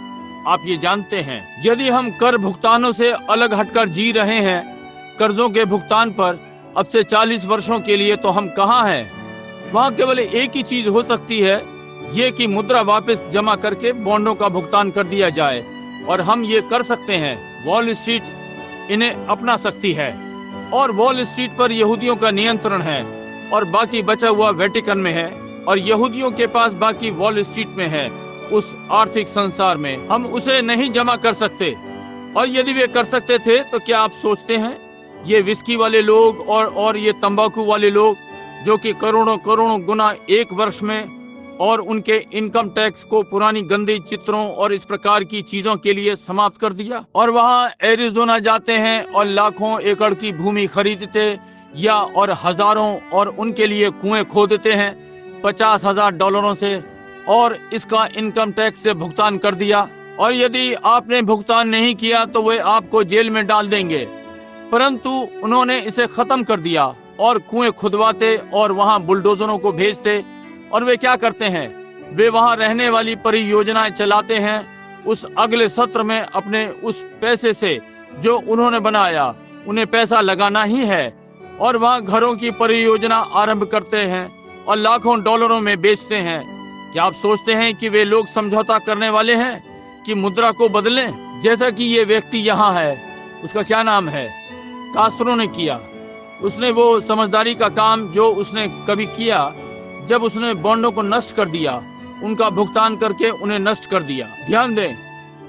आप ये जानते हैं, यदि हम कर भुगतानों से अलग हटकर जी रहे हैं, कर्जों के भुगतान पर अब से 40 वर्षों के लिए, तो हम कहाँ हैं? वहाँ केवल एक ही चीज हो सकती है, ये कि मुद्रा वापस जमा करके बॉन्डों का भुगतान कर दिया जाए। और हम ये कर सकते हैं। वॉल स्ट्रीट इन्हें अपना सकती है और वॉल स्ट्रीट पर यहूदियों का नियंत्रण है और बाकी बचा हुआ वेटिकन में है और यहूदियों के पास बाकी वॉल स्ट्रीट में है। उस आर्थिक संसार में हम उसे नहीं जमा कर सकते। और यदि वे कर सकते थे तो क्या आप सोचते हैं ये विस्की वाले लोग और ये तंबाकू वाले लोग जो कि करोड़ों करोड़ों गुना एक वर्ष में, और उनके इनकम टैक्स को पुरानी गंदी चित्रों और इस प्रकार की चीजों के लिए समाप्त कर दिया, और वहाँ एरिज़ोना जाते हैं और लाखों एकड़ की भूमि खरीदते या और हजारों और उनके लिए कुएं खोदते हैं $50,000 से, और इसका इनकम टैक्स से भुगतान कर दिया। और यदि आपने भुगतान नहीं किया तो वे आपको जेल में डाल देंगे। परंतु उन्होंने इसे खत्म कर दिया और कुएं खुदवाते और वहाँ बुलडोजरों को भेजते। और वे क्या करते हैं? वे वहाँ रहने वाली परियोजनाएं चलाते हैं। उस अगले सत्र में अपने उस पैसे से जो उन्होंने बनाया, उन्हें पैसा लगाना ही है और वहाँ घरों की परियोजना आरंभ करते हैं और लाखों डॉलरों में बेचते हैं। क्या आप सोचते हैं कि वे लोग समझौता करने वाले हैं कि मुद्रा को बदलें? जैसा कि ये व्यक्ति यहाँ है, उसका क्या नाम है? कासरों ने किया। उसने वो समझदारी का काम जो उसने कभी किया, जब उसने बॉन्डों को नष्ट कर दिया, उनका भुगतान करके उन्हें नष्ट कर दिया। ध्यान दें,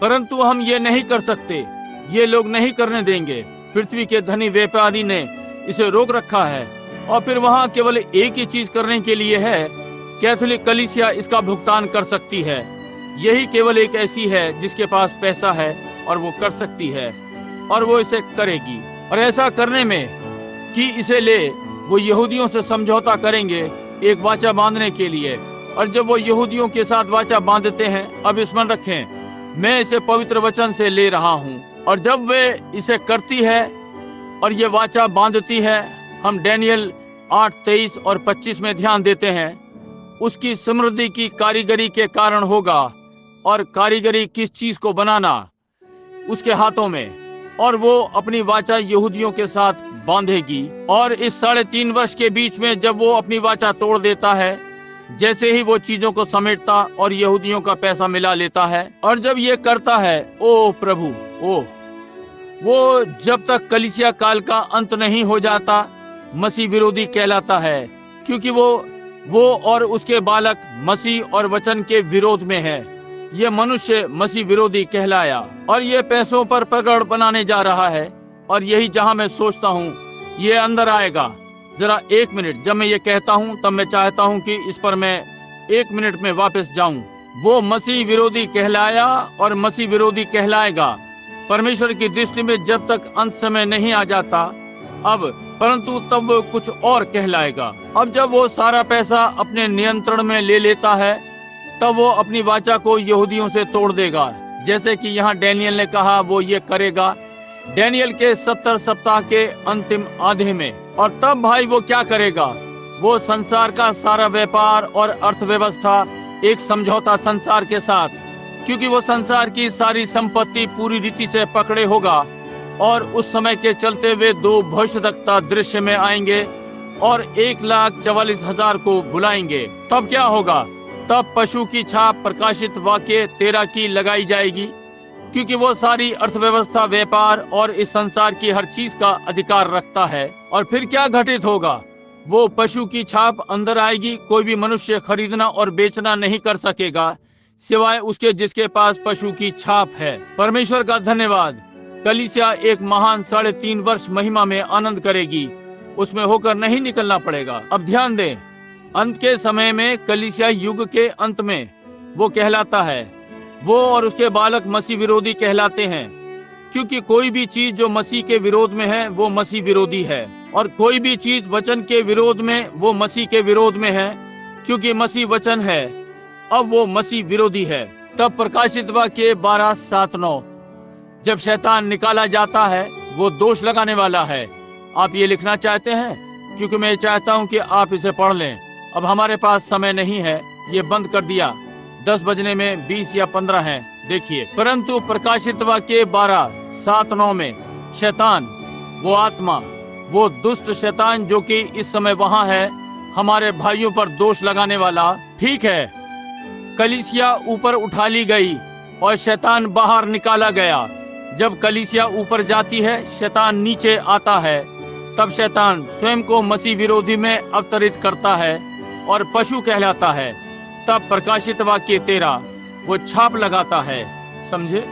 परंतु हम ये नहीं कर सकते, ये लोग नहीं करने देंगे। पृथ्वी के धनी व्यापारी ने इसे रोक रखा है और फिर वहाँ केवल एक ही चीज करने के लिए है, कैथोलिक कलीसिया इसका भुगतान कर सकती है। यही केवल एक ऐसी है जिसके पास पैसा है और वो कर सकती है और वो इसे करेगी। और ऐसा करने में कि इसे ले, वो यहूदियों से समझौता करेंगे एक वाचा बांधने के लिए। और जब वो यहूदियों के साथ वाचा बांधते हैं, अब स्मरण रखें, मैं इसे पवित्र वचन से ले रहा हूँ, और जब वे इसे करती है और ये वाचा बांधती है, हम डैनियल 8:23 और 25 में ध्यान देते हैं, उसकी समृद्धि की कारीगरी के कारण होगा। और कारीगरी किस चीज को बनाना? उसके हाथों में। और वो अपनी वाचा यहूदियों के साथ बांधेगी। और इस 3.5 वर्ष के बीच में जब वो अपनी वाचा तोड़ देता है, जैसे ही वो चीजों को समेटता और यहूदियों का पैसा मिला लेता है, और जब ये करता है, ओ प्रभु, वो जब तक कलीसिया काल का अंत नहीं हो जाता, मसीह विरोधी कहलाता है, क्योंकि वो और उसके बालक मसीह और वचन के विरोध में है। ये मनुष्य मसीह विरोधी कहलाया और ये पैसों पर पकड़ बनाने जा रहा है। और यही जहां मैं सोचता हूँ ये अंदर आएगा। जरा 1 मिनट, जब मैं ये कहता हूँ तब मैं चाहता हूँ कि इस पर मैं 1 मिनट में वापस जाऊं। वो मसीह विरोधी कहलाया और मसीह विरोधी कहलाएगा परमेश्वर की दृष्टि में जब तक अंत समय नहीं आ जाता, अब परंतु तब वो कुछ और कहलाएगा। अब जब वो सारा पैसा अपने नियंत्रण में ले लेता है, तब वो अपनी वाचा को यहूदियों से तोड़ देगा, जैसे कि यहाँ डैनियल ने कहा वो ये करेगा डैनियल के 70 सप्ताह के अंतिम आधे में। और तब भाई वो क्या करेगा? वो संसार का सारा व्यापार और अर्थव्यवस्था एक समझौता संसार के साथ, क्योंकि वो संसार की सारी संपत्ति पूरी रीति से पकड़े होगा। और उस समय के चलते वे 2 भविष्यद्वक्ता दृश्य में आएंगे और 1,44,000 को बुलाएंगे। तब क्या होगा? तब पशु की छाप प्रकाशित वाक्य 13 की लगाई जाएगी, क्योंकि वो सारी अर्थव्यवस्था, व्यापार और इस संसार की हर चीज का अधिकार रखता है। और फिर क्या घटित होगा? वो पशु की छाप अंदर आएगी। कोई भी मनुष्य खरीदना और बेचना नहीं कर सकेगा सिवाय उसके जिसके पास पशु की छाप है। परमेश्वर का धन्यवाद। कलीसिया एक महान 3.5 वर्ष महिमा में आनंद करेगी। उसमें होकर नहीं निकलना पड़ेगा। अब ध्यान दें, अंत के समय में कलीसिया युग के अंत में वो कहलाता है। वो और उसके बालक मसीह विरोधी कहलाते हैं, क्योंकि कोई भी चीज जो मसीह के विरोध में है वो मसीह विरोधी है। और कोई भी चीज वचन के विरोध में वो मसीह के विरोध में है, क्योंकि मसीह वचन है। अब वो मसीह विरोधी है। तब प्रकाशित वाक्य 12:7-9 जब शैतान निकाला जाता है, वो दोष लगाने वाला है। आप ये लिखना चाहते हैं? क्योंकि मैं चाहता हूँ कि आप इसे पढ़ लें। अब हमारे पास समय नहीं है, ये बंद कर दिया। 10 बजने में 20 या 15 हैं। देखिए, परंतु प्रकाशित वाक्य 12:7-9 में शैतान, वो आत्मा, वो दुष्ट शैतान जो कि इस समय वहाँ है, हमारे भाइयों पर दोष लगाने वाला। ठीक है, कलीसिया ऊपर उठा ली गई और शैतान बाहर निकाला गया। जब कलीसिया ऊपर जाती है, शैतान नीचे आता है। तब शैतान स्वयं को मसीह विरोधी में अवतरित करता है और पशु कहलाता है। तब प्रकाशित वाक्य 13 वो छाप लगाता है। समझे?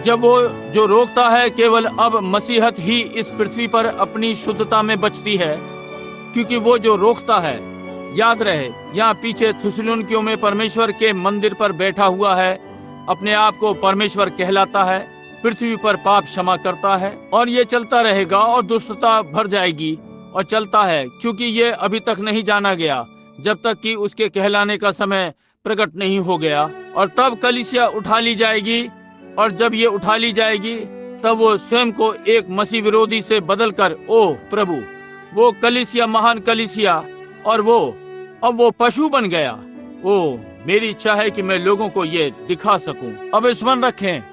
जब वो जो रोकता है, केवल अब मसीहत ही इस पृथ्वी पर अपनी शुद्धता में बचती है, क्योंकि वो जो रोकता है, याद रहे, यहाँ पीछे थिस्सलुनीकियों में परमेश्वर के मंदिर पर बैठा हुआ है, अपने आप को परमेश्वर कहलाता है, पृथ्वी पर पाप क्षमा करता है। और ये चलता रहेगा और दुष्टता भर जाएगी। और चलता है क्योंकि ये अभी तक नहीं जाना गया, जब तक कि उसके कहलाने का समय प्रकट नहीं हो गया। और तब कलीसिया उठा ली जाएगी, और जब ये उठा ली जाएगी, तब वो स्वयं को एक मसीह विरोधी से बदलकर, ओ प्रभु, वो कलीसिया, महान कलीसिया, और वो अब वो पशु बन गया। ओ, मेरी इच्छा है कि मैं लोगों को ये दिखा सकूं। अब स्मरण रखें,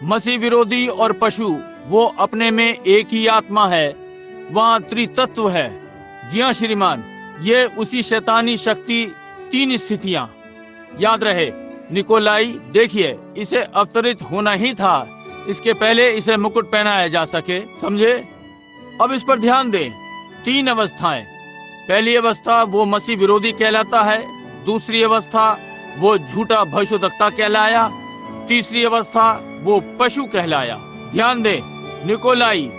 मसीह विरोधी और पशु वो अपने में एक ही आत्मा है। वहाँ त्रितत्व है। जी हाँ श्रीमान, ये उसी शैतानी शक्ति 3 स्थितियां। याद रहे, निकोलाई, देखिए, इसे अवतरित होना ही था, इसके पहले इसे मुकुट पहनाया जा सके। समझे? अब इस पर ध्यान दें, 3 अवस्थाएं। पहली अवस्था वो मसीह विरोधी कहलाता है, दूसरी अवस्था वो झूठा भविष्यवक्ता कहलाया, तीसरी अवस्था वो पशु कहलाया। ध्यान दें, निकोलाई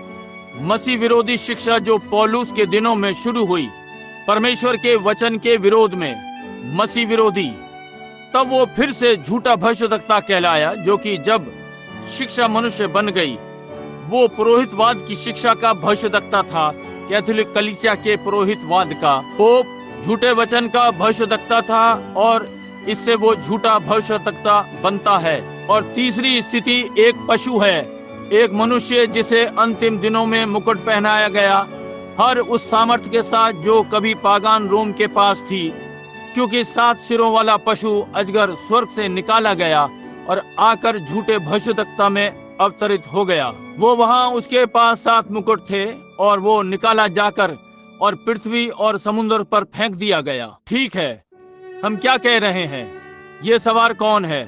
मसीह विरोधी शिक्षा जो पौलुस के दिनों में शुरू हुई, परमेश्वर के वचन के विरोध में मसीह विरोधी, तब वो फिर से झूठा भविष्यवक्ता कहलाया, जो कि जब शिक्षा मनुष्य बन गई, वो पुरोहितवाद की शिक्षा का भविष्यवक्ता था, कैथोलिक कलीसिया के पुरोहितवाद का। पोप झूठे वचन का भविष्यवक्ता था और इससे वो झूठा भविष्यवक्ता बनता है। और तीसरी स्थिति एक पशु है, एक मनुष्य जिसे अंतिम दिनों में मुकुट पहनाया गया, हर उस सामर्थ्य के साथ जो कभी पागान रोम के पास थी, क्योंकि 7 सिरों वाला पशु अजगर स्वर्ग से निकाला गया और आकर झूठे भविष्यवक्ता में अवतरित हो गया। वो वहां उसके पास 7 मुकुट थे और वो निकाला जाकर और पृथ्वी और समुद्र पर फेंक दिया गया। ठीक है, हम क्या कह रहे हैं? ये सवार कौन है?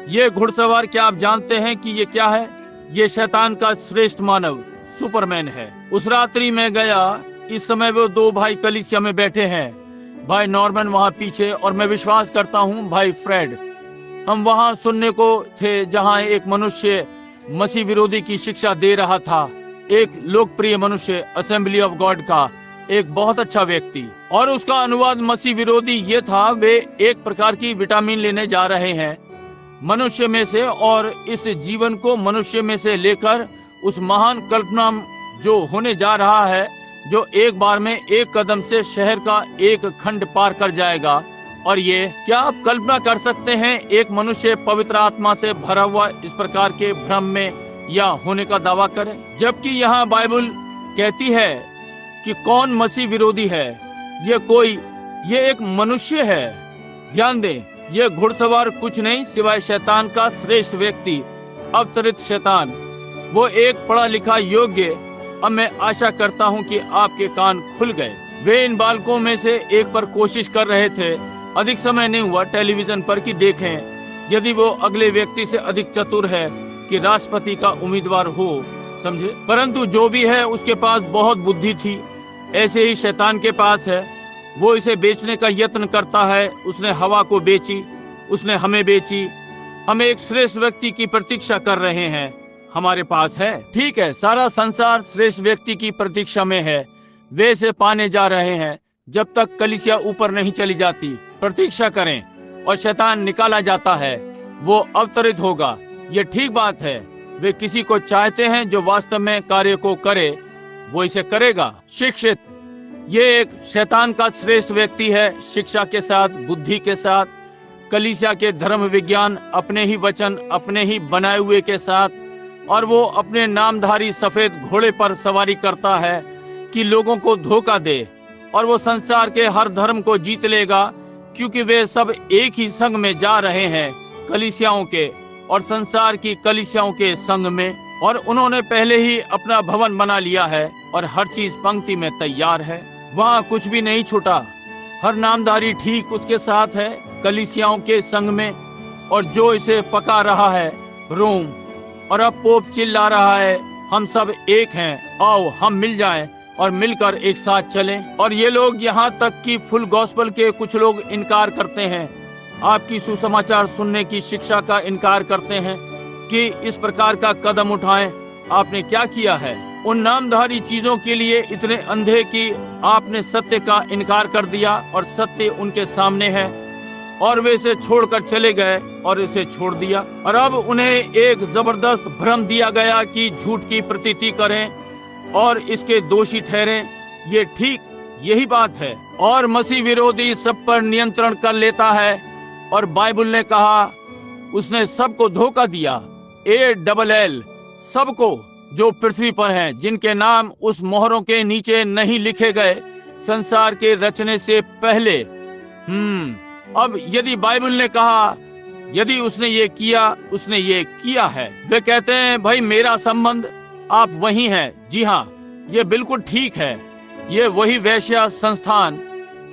ये घुड़सवार, क्या आप जानते हैं कि ये क्या है? ये शैतान का श्रेष्ठ मानव सुपरमैन है। उस रात्रि में गया, इस समय वो 2 भाई कलीसिया में बैठे हैं, भाई नॉर्मन वहाँ पीछे और मैं विश्वास करता हूँ भाई फ्रेड। हम वहाँ सुनने को थे जहाँ एक मनुष्य मसीह विरोधी की शिक्षा दे रहा था, एक लोकप्रिय मनुष्य असेंबली ऑफ गॉड का, एक बहुत अच्छा व्यक्ति। और उसका अनुवाद मसीह विरोधी ये था, वे एक प्रकार की विटामिन लेने जा रहे हैं मनुष्य में से और इस जीवन को मनुष्य में से लेकर उस महान कल्पना जो होने जा रहा है, जो एक बार में एक कदम से शहर का एक खंड पार कर जाएगा। और ये क्या आप कल्पना कर सकते हैं, एक मनुष्य पवित्र आत्मा से भरा हुआ इस प्रकार के भ्रम में या होने का दावा करे? जबकि यहाँ बाइबल कहती है कि कौन मसीह विरोधी है, ये एक मनुष्य है। ध्यान दें, ये घुड़सवार कुछ नहीं सिवाय शैतान का श्रेष्ठ व्यक्ति, अवतरित शैतान। वो एक पढ़ा लिखा योग्य। अब मैं आशा करता हूँ कि आपके कान खुल गए। वे इन बालकों में से एक पर कोशिश कर रहे थे, अधिक समय नहीं हुआ टेलीविजन पर कि देखें यदि वो अगले व्यक्ति से अधिक चतुर है कि राष्ट्रपति का उम्मीदवार हो, समझे। परंतु जो भी है उसके पास बहुत बुद्धि थी, ऐसे ही शैतान के पास है। वो इसे बेचने का यत्न करता है। उसने हवा को बेची, उसने हमें बेची। हम एक श्रेष्ठ व्यक्ति की प्रतीक्षा कर रहे हैं, हमारे पास है। ठीक है, सारा संसार श्रेष्ठ व्यक्ति की प्रतीक्षा में है। वे इसे पाने जा रहे हैं जब तक कलीसिया ऊपर नहीं चली जाती। प्रतीक्षा करें और शैतान निकाला जाता है, वो अवतरित होगा। ये ठीक बात है। वे किसी को चाहते हैं जो वास्तव में कार्य को करे, वो इसे करेगा। शिक्षित, ये एक शैतान का श्रेष्ठ व्यक्ति है, शिक्षा के साथ, बुद्धि के साथ, कलीसिया के धर्म विज्ञान, अपने ही वचन, अपने ही बनाए हुए के साथ। और वो अपने नामधारी सफेद घोड़े पर सवारी करता है कि लोगों को धोखा दे, और वो संसार के हर धर्म को जीत लेगा, क्योंकि वे सब एक ही संघ में जा रहे हैं, कलीसियाओं के और संसार की कलीसियाओं के संघ में। और उन्होंने पहले ही अपना भवन बना लिया है और हर चीज पंक्ति में तैयार है। वहाँ कुछ भी नहीं छूटा। हर नामधारी ठीक उसके साथ है, कलीसियाओं के संघ में। और जो इसे पका रहा है, रोम। और अब पोप चिल्ला रहा है, हम सब एक हैं, आओ हम मिल जाएं और मिलकर एक साथ चलें। और ये लोग यहाँ तक कि फुल गॉस्पेल के कुछ लोग इनकार करते हैं, आपकी सुसमाचार सुनने की शिक्षा का इनकार करते हैं कि इस प्रकार का कदम उठाएं। आपने क्या किया है? उन नामधारी चीजों के लिए इतने अंधे कि आपने सत्य का इनकार कर दिया, और सत्य उनके सामने है और वे इसे छोड़कर चले गए और इसे छोड़ दिया। और अब उन्हें एक जबरदस्त भ्रम दिया गया कि झूठ की प्रतीति करें और इसके दोषी ठहरें। ये ठीक यही बात है। और मसीह विरोधी सब पर नियंत्रण कर लेता है। और बाइबल ने कहा उसने सबको धोखा दिया, ALL, सबको जो पृथ्वी पर हैं, जिनके नाम उस मोहरों के नीचे नहीं लिखे गए संसार के रचने से पहले। अब यदि बाइबल ने कहा, यदि उसने ये किया, उसने ये किया है। वे कहते हैं भाई मेरा संबंध आप वही हैं। जी हाँ, ये बिल्कुल ठीक है। ये वही वैश्या संस्थान,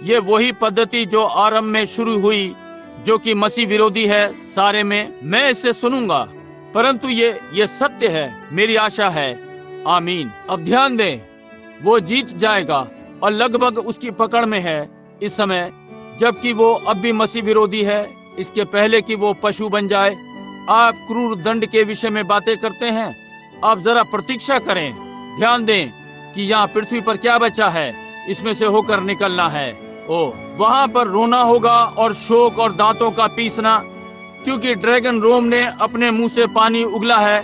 ये वही पद्धति जो आरंभ में शुरू हुई, जो कि मसीह विरोधी है सारे में। मैं इसे सुनूंगा, परंतु ये सत्य है, मेरी आशा है। आमीन। अब ध्यान दें, वो जीत जाएगा और लगभग उसकी पकड़ में है इस समय, जबकि वो अब भी मसीह विरोधी है, इसके पहले कि वो पशु बन जाए। आप क्रूर दंड के विषय में बातें करते हैं। आप जरा प्रतीक्षा करें, ध्यान दें कि यहाँ पृथ्वी पर क्या बचा है, इसमें से होकर निकलना है। वहां पर रोना होगा और शोक और दांतों का पीसना, क्योंकि ड्रैगन रोम ने अपने मुंह से पानी उगला है,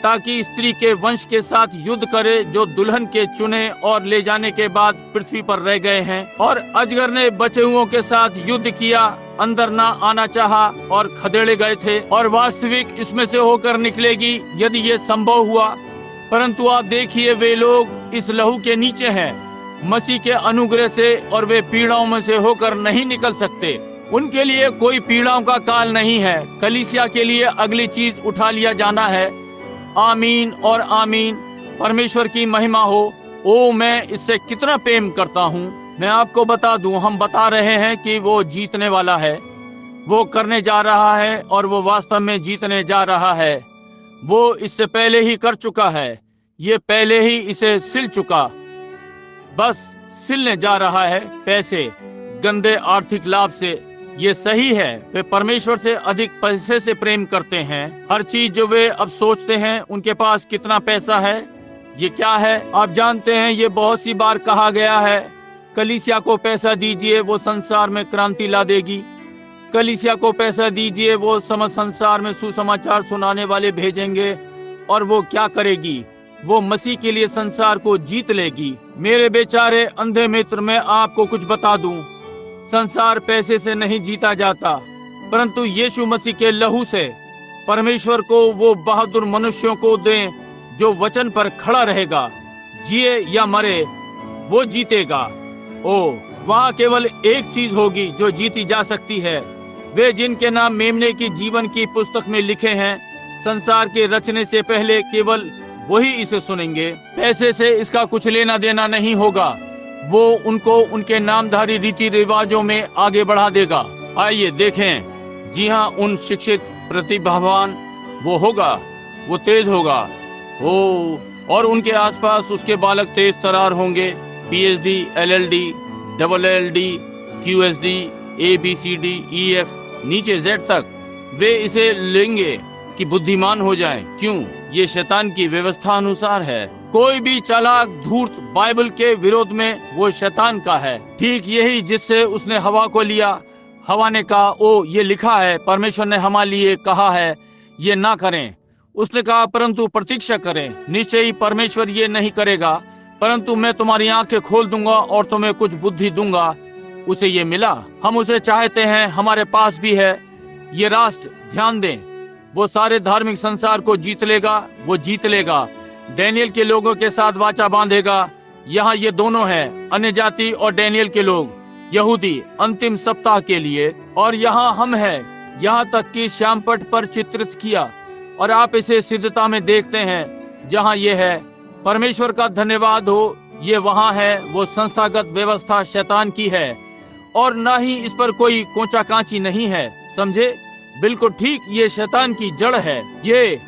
ताकि स्त्री के वंश के साथ युद्ध करे जो दुल्हन के चुने और ले जाने के बाद पृथ्वी पर रह गए हैं। और अजगर ने बचे हुओं के साथ युद्ध किया, अंदर ना आना चाहा और खदेड़े गए थे। और वास्तविक इसमें से होकर निकलेगी यदि ये संभव हुआ। परंतु आप देखिए, वे लोग इस लहू के नीचे हैं मसीह के अनुग्रह से, और वे पीड़ाओं में से होकर नहीं निकल सकते। उनके लिए कोई पीड़ाओं का काल नहीं है। कलीसिया के लिए अगली चीज उठा लिया जाना है। आमीन और आमीन। परमेश्वर की महिमा हो। मैं इससे कितना प्रेम करता हूँ। मैं आपको बता दूं, हम बता रहे हैं कि वो जीतने वाला है, वो करने जा रहा है और वो वास्तव में जीतने जा रहा है। वो इससे पहले ही कर चुका है, ये पहले ही इसे सिल चुका, बस सिलने जा रहा है पैसे, गंदे आर्थिक लाभ से। ये सही है, वे परमेश्वर से अधिक पैसे से प्रेम करते हैं। हर चीज जो वे अब सोचते हैं, उनके पास कितना पैसा है, ये क्या है। आप जानते हैं, ये बहुत सी बार कहा गया है, कलीसिया को पैसा दीजिए, वो संसार में क्रांति ला देगी। कलीसिया को पैसा दीजिए, वो समस्त संसार में सुसमाचार सुनाने वाले भेजेंगे। और वो क्या करेगी? वो मसीह के लिए संसार को जीत लेगी। मेरे बेचारे अंधे मित्र, मैं आपको कुछ बता दूं, संसार पैसे से नहीं जीता जाता, परंतु यीशु मसीह के लहू से। परमेश्वर को वो बहादुर मनुष्यों को दें जो वचन पर खड़ा रहेगा, जिए या मरे वो जीतेगा। वहाँ केवल एक चीज होगी जो जीती जा सकती है, वे जिनके नाम मेमने की जीवन की पुस्तक में लिखे हैं। संसार के रचने से पहले केवल वही इसे सुनेंगे। पैसे से इसका कुछ लेना देना नहीं होगा, वो उनको उनके नामधारी रीति रिवाजों में आगे बढ़ा देगा। आइए देखें। जी हाँ, उन शिक्षित प्रतिभावान वो होगा, वो तेज होगा। और उनके आसपास उसके बालक तेज तरार होंगे, PhD, LLD, LLD, QSD, ABCD, EF, नीचे Z तक। वे इसे लेंगे कि बुद्धिमान हो जाएं। क्यों? ये शैतान की व्यवस्था अनुसार है। कोई भी चालाक धूर्त बाइबल के विरोध में वो शैतान का है। ठीक यही जिससे उसने हवा को लिया। हवा ने कहा, ये लिखा है, परमेश्वर ने हमारे लिए कहा है ये ना करें। उसने कहा, परंतु प्रतीक्षा करें, निश्चय ही परमेश्वर ये नहीं करेगा, परंतु मैं तुम्हारी आंखें खोल दूंगा और तुम्हें कुछ बुद्धि दूंगा। उसे ये मिला। हम उसे चाहते हैं, हमारे पास भी है। ये राष्ट्र, ध्यान दें, वो सारे धार्मिक संसार को जीत लेगा। वो जीत लेगा, डैनियल के लोगों के साथ वाचा बांधेगा। यहाँ ये दोनों हैं, अन्य जाति और डैनियल के लोग, यहूदी, अंतिम सप्ताह के लिए। और यहाँ हम हैं, यहाँ तक कि श्यामपट पर चित्रित किया, और आप इसे सिद्धता में देखते हैं जहाँ ये है। परमेश्वर का धन्यवाद हो, ये वहाँ है। वो संस्थागत व्यवस्था शैतान की है, और ना ही इस पर कोई कोंचा कांची नहीं है। समझे? बिल्कुल ठीक, ये शैतान की जड़ है। ये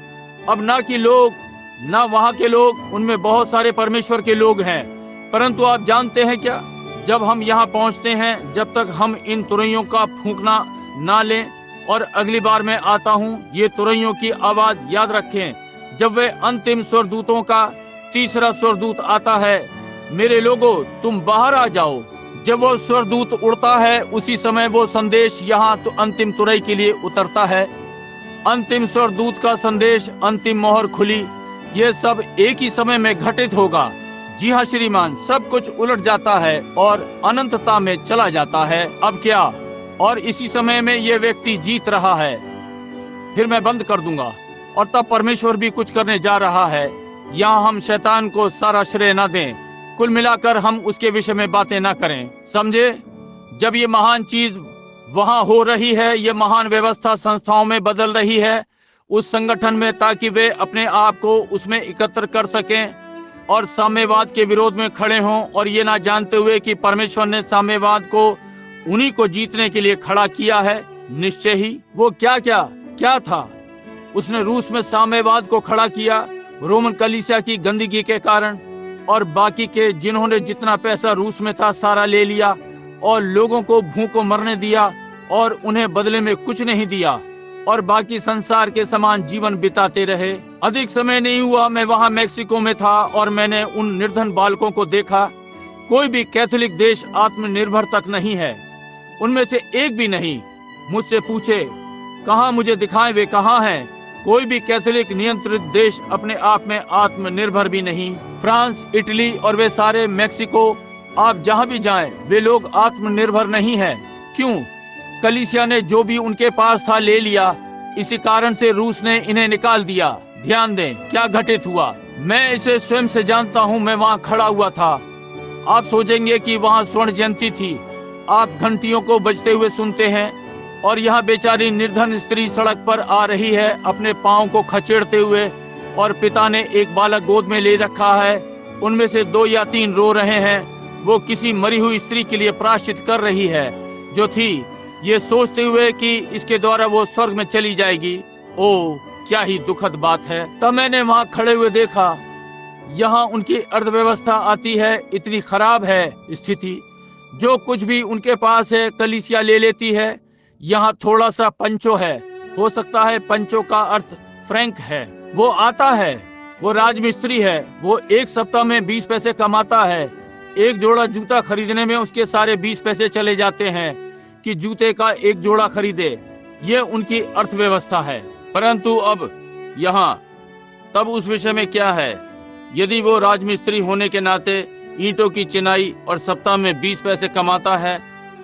अब ना कि लोग, ना वहाँ के लोग, उनमें बहुत सारे परमेश्वर के लोग हैं। परंतु आप जानते हैं क्या, जब हम यहाँ पहुँचते हैं, जब तक हम इन तुरैयों का फूंकना ना लें, और अगली बार मैं आता हूँ, ये तुरैयों की आवाज याद रखें। जब वे अंतिम स्वर्गदूतों का तीसरा स्वर्गदूत आता है, मेरे लोगों तुम बाहर आ जाओ। जब वो स्वर्गदूत उड़ता है, उसी समय वो संदेश यहाँ तो अंतिम तुरई के लिए उतरता है। अंतिम स्वर्गदूत का संदेश, अंतिम मोहर खुली, ये सब एक ही समय में घटित होगा। जी हाँ श्रीमान, सब कुछ उलट जाता है और अनंतता में चला जाता है। अब क्या? और इसी समय में ये व्यक्ति जीत रहा है। फिर मैं बंद कर दूंगा, और तब परमेश्वर भी कुछ करने जा रहा है। यहाँ हम शैतान को सारा श्रेय न दें, कुल मिलाकर हम उसके विषय में बातें ना करें। समझे? जब ये महान चीज वहाँ हो रही है, ये महान व्यवस्था संस्थाओं में बदल रही है, उस संगठन में, ताकि वे अपने आप को उसमें एकत्र कर सकें और साम्यवाद के विरोध में खड़े हों, और ये ना जानते हुए कि परमेश्वर ने साम्यवाद को उन्हीं को जीतने के लिए खड़ा किया है। निश्चय ही वो क्या था, उसने रूस में साम्यवाद को खड़ा किया रोमन कलीसिया की गंदगी के कारण, और बाकी के जिन्होंने जितना पैसा रूस में था सारा ले लिया और लोगों को भूख को मरने दिया और उन्हें बदले में कुछ नहीं दिया और बाकी संसार के समान जीवन बिताते रहे। अधिक समय नहीं हुआ मैं वहां मैक्सिको में था और मैंने उन निर्धन बालकों को देखा। कोई भी कैथोलिक देश आत्मनिर्भर तक नहीं है, उनमें से एक भी नहीं। मुझसे पूछे कहाँ मुझे दिखाएं, वे कहाँ हैं? कोई भी कैथोलिक नियंत्रित देश अपने आप में आत्मनिर्भर भी नहीं। फ्रांस, इटली और वे सारे मैक्सिको, आप जहाँ भी जाएं, वे लोग आत्मनिर्भर नहीं हैं। क्यों? कलीसिया ने जो भी उनके पास था ले लिया। इसी कारण से रूस ने इन्हें निकाल दिया। ध्यान दें क्या घटित हुआ। मैं इसे स्वयं से जानता हूँ, मैं वहाँ खड़ा हुआ था। आप सोचेंगे कि वहाँ स्वर्ण जयंती थी। आप घंटियों को बजते हुए सुनते हैं और यहाँ बेचारी निर्धन स्त्री सड़क पर आ रही है अपने पाँव को खचेड़ते हुए और पिता ने एक बालक गोद में ले रखा है। उनमें से 2 या 3 रो रहे हैं। वो किसी मरी हुई स्त्री के लिए प्रायश्चित कर रही है जो थी, ये सोचते हुए कि इसके द्वारा वो स्वर्ग में चली जाएगी। ओह क्या ही दुखद बात है। तब मैंने वहाँ खड़े हुए देखा, यहाँ उनकी अर्थव्यवस्था आती है, इतनी खराब है स्थिति। जो कुछ भी उनके पास है कलीसिया ले लेती है। यहाँ थोड़ा सा पंचो है, हो सकता है पंचो का अर्थ फ्रैंक है। वो आता है, वो राजमिस्त्री है, वो एक सप्ताह में 20 पैसे कमाता है। एक जोड़ा जूता खरीदने में उसके सारे 20 पैसे चले जाते हैं कि जूते का एक जोड़ा खरीदे। ये उनकी अर्थव्यवस्था है। परंतु अब यहाँ तब उस विषय में क्या है? यदि वो राजमिस्त्री होने के नाते ईंटों की चिनाई और सप्ताह में 20 पैसे कमाता है,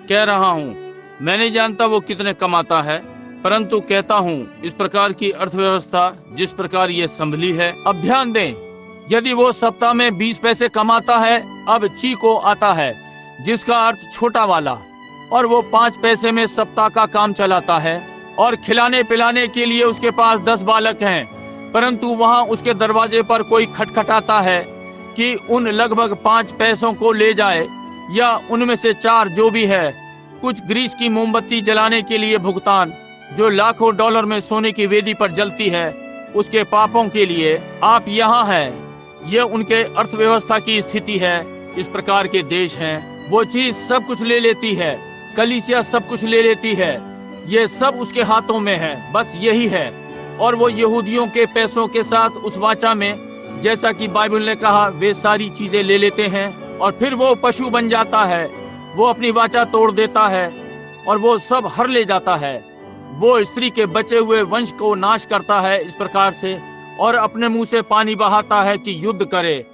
कह रहा हूँ मैं नहीं जानता वो कितने कमाता है, परंतु कहता हूँ इस प्रकार की अर्थव्यवस्था जिस प्रकार ये संभली है। अब ध्यान दें, यदि वो सप्ताह में 20 पैसे कमाता है, अब चीको आता है जिसका अर्थ छोटा वाला, और वो 5 पैसे में सप्ताह का काम चलाता है और खिलाने पिलाने के लिए उसके पास 10 बालक हैं। परंतु वहाँ उसके दरवाजे पर कोई खटखटाता है कि उन लगभग 5 पैसों को ले जाए या उनमें से 4 जो भी है, कुछ ग्रीस की मोमबत्ती जलाने के लिए भुगतान जो लाखों डॉलर में सोने की वेदी पर जलती है उसके पापों के लिए। आप यहाँ हैं। यह उनके अर्थव्यवस्था की स्थिति है। इस प्रकार के देश हैं। वो चीज सब कुछ ले लेती है, कलीसिया सब कुछ ले लेती है। ये सब उसके हाथों में है, बस यही है। और वो यहूदियों के पैसों के साथ उस वाचा में, जैसा कि बाइबल ने कहा, वे सारी चीजें ले लेते हैं और फिर वो पशु बन जाता है। वो अपनी वाचा तोड़ देता है और वो सब हर ले जाता है। वो स्त्री के बचे हुए वंश को नाश करता है इस प्रकार से, और अपने मुंह से पानी बहाता है कि युद्ध करे।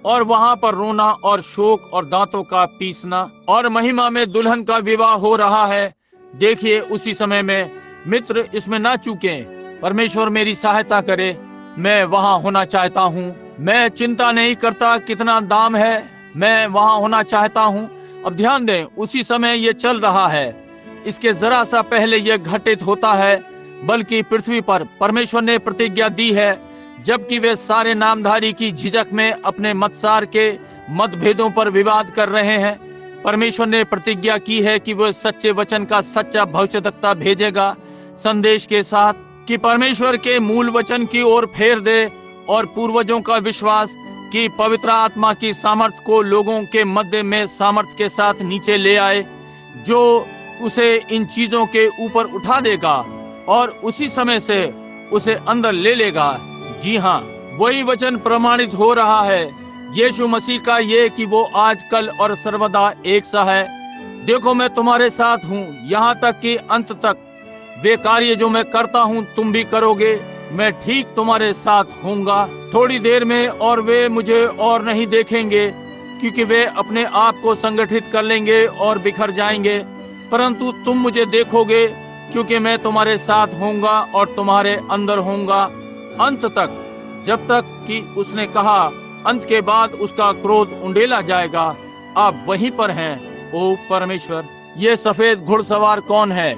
और वहां पर रोना और शोक और दांतों का पीसना। और महिमा में दुल्हन का विवाह हो रहा है। देखिए उसी समय में मित्र इसमें ना चूकें। परमेश्वर मेरी सहायता करे। मैं वहां होना चाहता हूँ। मैं चिंता नहीं करता कितना दाम है, मैं वहां होना चाहता हूँ। अब ध्यान दें, उसी समय ये चल रहा है। इसके जरा सा पहले यह घटित होता है, बल्कि पृथ्वी पर परमेश्वर ने प्रतिज्ञा दी है, जबकि वे सारे नामधारी की झिझक में अपने मतसार के मतभेदों पर विवाद कर रहे हैं। परमेश्वर ने प्रतिज्ञा की है कि वह सच्चे वचन का सच्चा भविष्यद्वक्ता भेजेगा संदेश के साथ, कि परमेश्वर के मूल वचन की ओर फेर दे और पूर्वजों का विश्वास कि पवित्र आत्मा की सामर्थ को लोगों के मध्य में सामर्थ के साथ नीचे ले आए, जो उसे इन चीजों के ऊपर उठा देगा और उसी समय से उसे अंदर ले लेगा। जी हाँ, वही वचन प्रमाणित हो रहा है यीशु मसीह का ये कि वो आज कल और सर्वदा एक सा है। देखो मैं तुम्हारे साथ हूँ यहाँ तक कि अंत तक। वे कार्य जो मैं करता हूँ तुम भी करोगे। मैं ठीक तुम्हारे साथ होऊंगा। थोड़ी देर में और वे मुझे और नहीं देखेंगे, क्योंकि वे अपने आप को संगठित कर लेंगे और बिखर जाएंगे, परंतु तुम मुझे देखोगे, क्योंकि मैं तुम्हारे साथ होऊंगा और तुम्हारे अंदर होऊंगा अंत तक, जब तक कि उसने कहा अंत के बाद उसका क्रोध उंडेला जाएगा। आप वहीं पर हैं ओ परमेश्वर। ये सफेद घुड़सवार कौन है?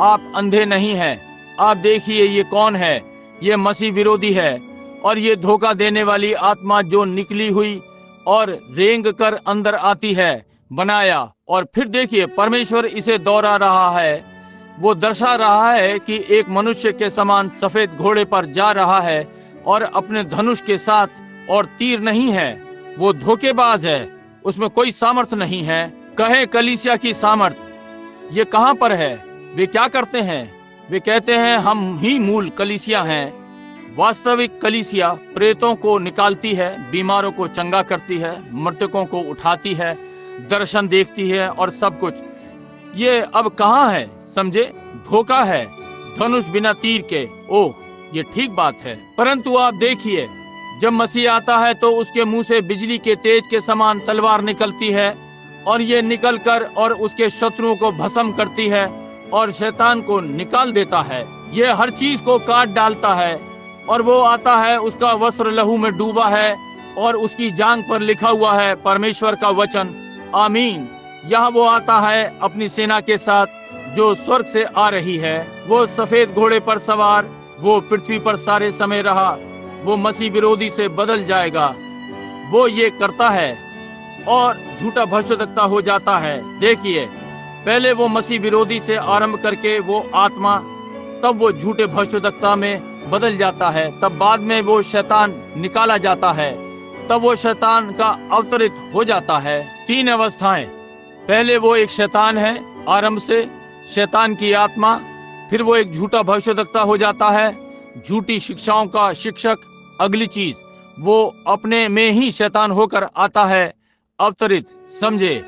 आप अंधे नहीं हैं। आप देखिए ये कौन है? ये मसीह विरोधी है और ये धोखा देने वाली आत्मा जो निकली हुई और रेंग कर अंदर आती है बनाया। और फिर देखिए परमेश्वर इसे दोहरा रहा है। वो दर्शा रहा है कि एक मनुष्य के समान सफेद घोड़े पर जा रहा है और अपने धनुष के साथ, और तीर नहीं है, वो धोखेबाज है, उसमें कोई सामर्थ नहीं है। कहे कलीसिया की सामर्थ ये कहाँ पर है? वे क्या करते हैं? वे कहते हैं हम ही मूल कलीसिया हैं। वास्तविक कलीसिया प्रेतों को निकालती है, बीमारों को चंगा करती है, मृतकों को उठाती है, दर्शन देखती है और सब कुछ। ये अब कहाँ है? समझे, धोखा है, धनुष बिना तीर के। ओह, ये ठीक बात है। परंतु आप देखिए, जब मसीह आता है तो उसके मुंह से बिजली के तेज के समान तलवार निकलती है और ये निकलकर और उसके शत्रुओं को भस्म करती है और शैतान को निकाल देता है। ये हर चीज को काट डालता है और वो आता है, उसका वस्त्र लहू में डूबा है और उसकी जांघ पर लिखा हुआ है परमेश्वर का वचन। आमीन। यहाँ वो आता है अपनी सेना के साथ जो स्वर्ग से आ रही है। वो सफेद घोड़े पर सवार, वो पृथ्वी पर सारे समय रहा, वो मसीह विरोधी से बदल जाएगा। वो ये करता है और झूठा भविष्यवक्ता हो जाता है। देखिए, पहले वो मसीह विरोधी से आरंभ करके वो आत्मा, तब वो झूठे भविष्यवक्ता में बदल जाता है, तब बाद में वो शैतान निकाला जाता है, तब वो शैतान का अवतरित हो जाता है। 3 अवस्थाएं। पहले वो एक शैतान है आरंभ से, शैतान की आत्मा, फिर वो एक झूठा भविष्यवक्ता हो जाता है, झूठी शिक्षाओं का शिक्षक। अगली चीज, वो अपने में ही शैतान होकर आता है, अवतरित। समझे,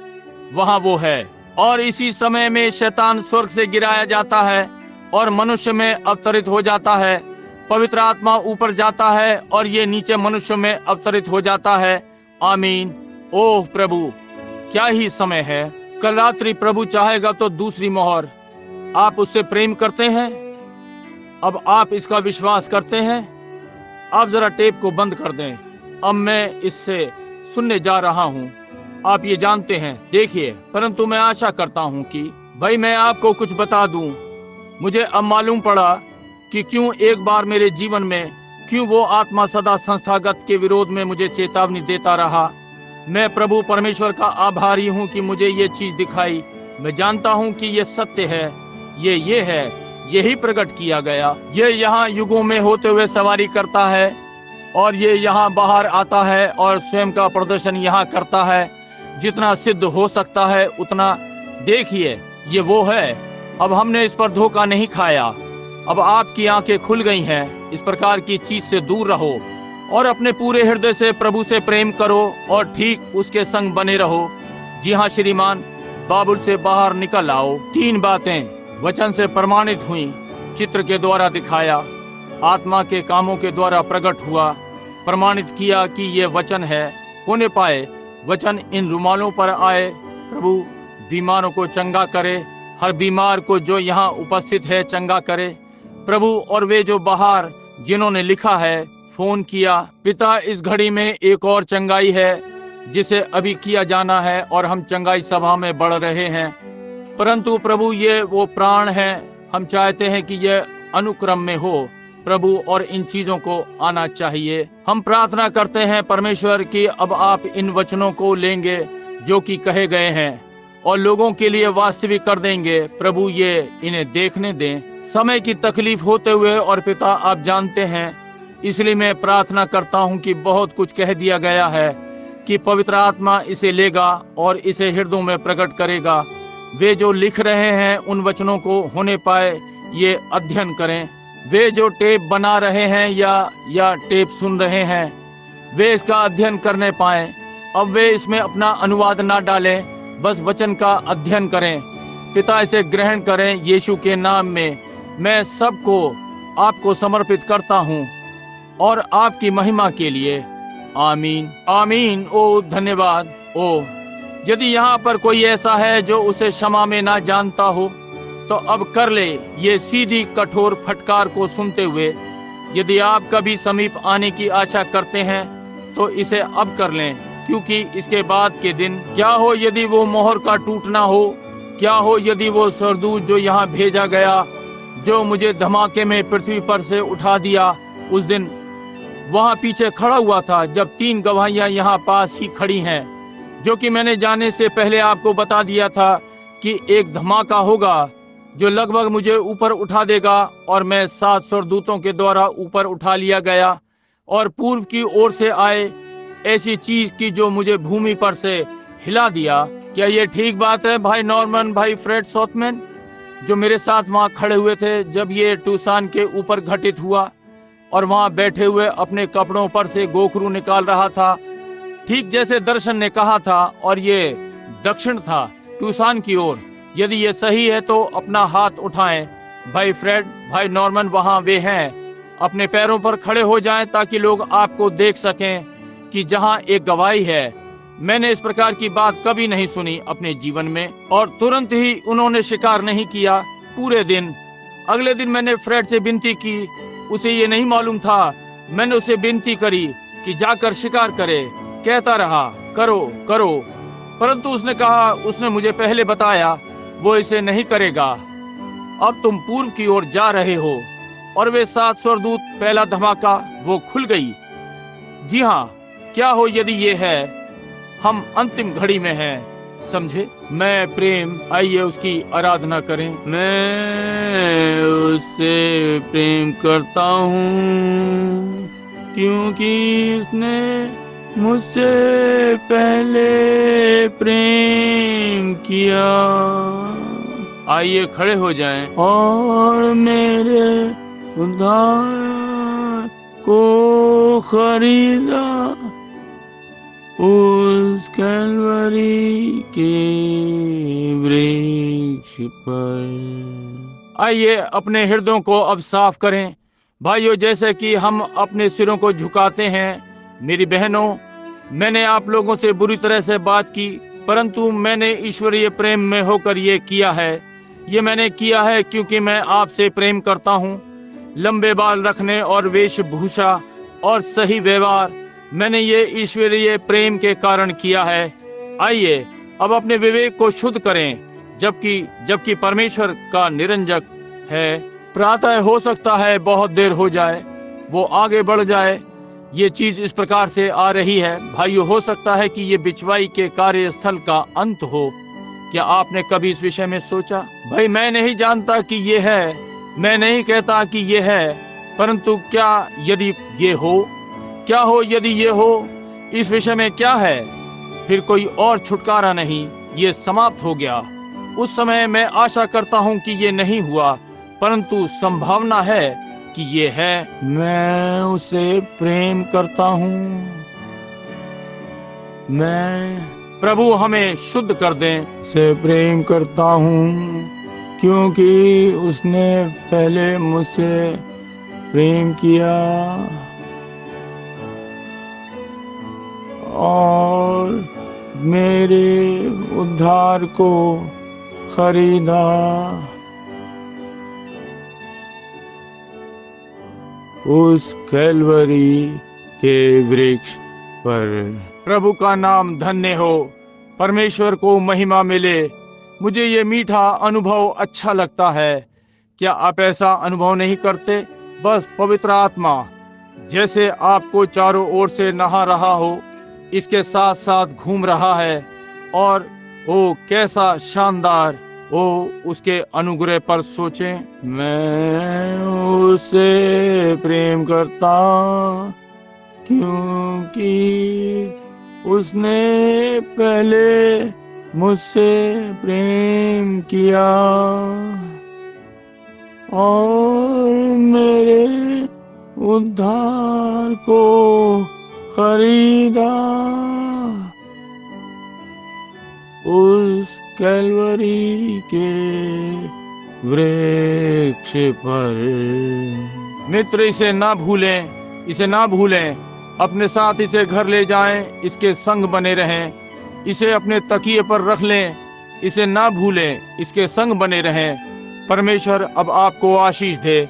वहां वो है। और इसी समय में शैतान स्वर्ग से गिराया जाता है और मनुष्य में अवतरित हो जाता है। पवित्र आत्मा ऊपर जाता है और ये नीचे मनुष्य में अवतरित हो जाता है। आमीन। ओह प्रभु, क्या ही समय है। कल रात्रि प्रभु चाहेगा तो दूसरी मोहर। आप उससे प्रेम करते हैं? अब आप इसका विश्वास करते हैं? आप जरा टेप को बंद कर दें। अब मैं इससे सुनने जा रहा हूँ। आप ये जानते हैं। देखिए, परंतु मैं आशा करता हूँ कि भाई मैं आपको कुछ बता दूं। मुझे अब मालूम पड़ा कि क्यों एक बार मेरे जीवन में क्यों वो आत्मा सदा संस्थागत के विरोध में मुझे चेतावनी देता रहा। मैं प्रभु परमेश्वर का आभारी हूँ कि मुझे ये चीज दिखाई। मैं जानता हूँ कि ये सत्य है, ये है, यही प्रकट किया गया। ये यहाँ युगों में होते हुए सवारी करता है और ये यहाँ बाहर आता है और स्वयं का प्रदर्शन यहाँ करता है, जितना सिद्ध हो सकता है उतना। देखिए, ये वो है। अब हमने इस पर धोखा नहीं खाया। अब आपकी आंखें खुल गई हैं। इस प्रकार की चीज से दूर रहो और अपने पूरे हृदय से प्रभु से प्रेम करो और ठीक उसके संग बने रहो। जी हाँ श्रीमान, बाबुल से बाहर निकल आओ। 3 बातें वचन से प्रमाणित हुई, चित्र के द्वारा दिखाया, आत्मा के कामों के द्वारा प्रकट हुआ, प्रमाणित किया कि ये वचन है, होने पाए। वचन इन रुमालों पर आए। प्रभु बीमारों को चंगा करे, हर बीमार को जो यहाँ उपस्थित है चंगा करे प्रभु। और वे जो बाहर जिन्होंने लिखा है, फोन किया, पिता इस घड़ी में एक और चंगाई है जिसे अभी किया जाना है और हम चंगाई सभा में बढ़ रहे हैं। परंतु प्रभु ये वो प्राण है, हम चाहते हैं कि यह अनुक्रम में हो प्रभु, और इन चीजों को आना चाहिए। हम प्रार्थना करते हैं परमेश्वर कि अब आप इन वचनों को लेंगे जो कि कहे गए हैं और लोगों के लिए वास्तविक कर देंगे। प्रभु ये इन्हें देखने दें समय की तकलीफ होते हुए। और पिता आप जानते हैं, इसलिए मैं प्रार्थना करता हूँ कि बहुत कुछ कह दिया गया है कि पवित्र आत्मा इसे लेगा और इसे हृदयों में प्रकट करेगा। वे जो लिख रहे हैं उन वचनों को होने पाए ये अध्ययन करें। वे जो टेप बना रहे हैं या टेप सुन रहे हैं, वे इसका अध्ययन करने पाएं। अब वे इसमें अपना अनुवाद ना डालें, बस वचन का अध्ययन करें। पिता इसे ग्रहण करें यीशु के नाम में। मैं सबको आपको समर्पित करता हूँ और आपकी महिमा के लिए। आमीन आमीन। ओ धन्यवाद। ओ यदि यहाँ पर कोई ऐसा है जो उसे क्षमा में ना जानता हो तो अब कर ले ये सीधी कठोर फटकार को सुनते हुए। यदि आप कभी समीप आने की आशा करते हैं तो इसे अब कर लें, क्योंकि इसके बाद के दिन क्या हो यदि वो मोहर का टूटना हो, क्या हो यदि वो सरदूत जो यहाँ भेजा गया, जो मुझे धमाके में पृथ्वी पर से उठा दिया, उस दिन वहाँ पीछे खड़ा हुआ था जब 3 गवाहियाँ यहाँ पास ही खड़ी हैं, जो कि मैंने जाने से पहले आपको बता दिया था कि एक धमाका होगा जो लगभग मुझे ऊपर उठा देगा। और मैं 7 स्वर्गदूतों के द्वारा ऊपर उठा लिया गया और पूर्व की ओर से आए ऐसी चीज की जो मुझे भूमि पर से हिला दिया। क्या ये ठीक बात है भाई नॉर्मन, भाई फ्रेड सॉथमैन, जो मेरे साथ वहाँ खड़े हुए थे जब ये टूसान के ऊपर घटित हुआ और वहाँ बैठे हुए अपने कपड़ों पर से गोखरू निकाल रहा था, ठीक जैसे दर्शन ने कहा था, और ये दक्षिण था टूसान की ओर। यदि ये सही है तो अपना हाथ उठाएं। भाई फ्रेड, भाई नॉर्मन वहाँ वे हैं। अपने पैरों पर खड़े हो जाएं ताकि लोग आपको देख सकें कि जहाँ एक गवाही है। मैंने इस प्रकार की बात कभी नहीं सुनी अपने जीवन में। और तुरंत ही उन्होंने शिकार नहीं किया पूरे दिन। अगले दिन मैंने फ्रेड से विनती की, उसे ये नहीं मालूम था। मैंने उसे विनती करी कि जाकर शिकार करे। कहता रहा करो करो, परंतु उसने कहा, उसने मुझे पहले बताया वो इसे नहीं करेगा। अब तुम पूर्व की ओर जा रहे हो। और वे 7 स्वर्गदूत, पहला धमाका वो खुल गई। जी हाँ, क्या हो यदि ये है, हम अंतिम घड़ी में हैं, समझे। मैं प्रेम, आइए उसकी आराधना करें। मैं उससे प्रेम करता हूँ क्योंकि उसने मुझसे पहले प्रेम किया। आइए खड़े हो जाएं और मेरे उद्धार को खरीदा उस कैलवरी के वृक्ष पर। आइए अपने हृदयों को अब साफ करें भाइयों, जैसे कि हम अपने सिरों को झुकाते हैं। मेरी बहनों, मैंने आप लोगों से बुरी तरह से बात की, परंतु मैंने ईश्वरीय प्रेम में होकर ये किया है। ये मैंने किया है क्योंकि मैं आपसे प्रेम करता हूँ। लंबे बाल रखने और वेशभूषा और सही व्यवहार, मैंने ये ईश्वरीय प्रेम के कारण किया है। आइए अब अपने विवेक को शुद्ध करें, जबकि परमेश्वर का निरंजक है। प्रातः हो सकता है बहुत देर हो जाए, वो आगे बढ़ जाए। ये चीज इस प्रकार से आ रही है भाइयों, हो सकता है कि ये बिचवाई के कार्यस्थल का अंत हो। क्या आपने कभी इस विषय में सोचा? भाई मैं नहीं जानता कि ये है, मैं नहीं कहता कि ये है, परंतु क्या यदि ये हो, क्या हो यदि ये हो, इस विषय में क्या है? फिर कोई और छुटकारा नहीं, ये समाप्त हो गया। उस समय मैं आशा करता हूँ कि ये नहीं हुआ, परंतु संभावना है कि ये है। मैं उसे प्रेम करता हूँ। मैं, प्रभु हमें शुद्ध कर दें, से प्रेम करता हूँ क्योंकि उसने पहले मुझसे प्रेम किया और मेरे उद्धार को खरीदा उस कैलवरी के वृक्ष पर। प्रभु का नाम धन्य हो, परमेश्वर को महिमा मिले। मुझे ये मीठा अनुभव अच्छा लगता है। क्या आप ऐसा अनुभव नहीं करते? बस पवित्र आत्मा जैसे आपको चारों ओर से नहा रहा हो, इसके साथ साथ घूम रहा है, और ओ कैसा शानदार। ओ उसके अनुग्रह पर सोचें। मैं उसे प्रेम करता क्योंकि उसने पहले मुझसे प्रेम किया और मेरे उद्धार को खरीदा उस कैलवरी के वृक्ष पर। मित्र, इसे ना भूलें, इसे ना भूलें। अपने साथ इसे घर ले जाएं, इसके संग बने रहें। इसे अपने तकिए पर रख लें, इसे ना भूलें, इसके संग बने रहें। परमेश्वर अब आपको आशीष दे।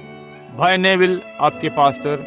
भाई नेविल, आपके पास्टर।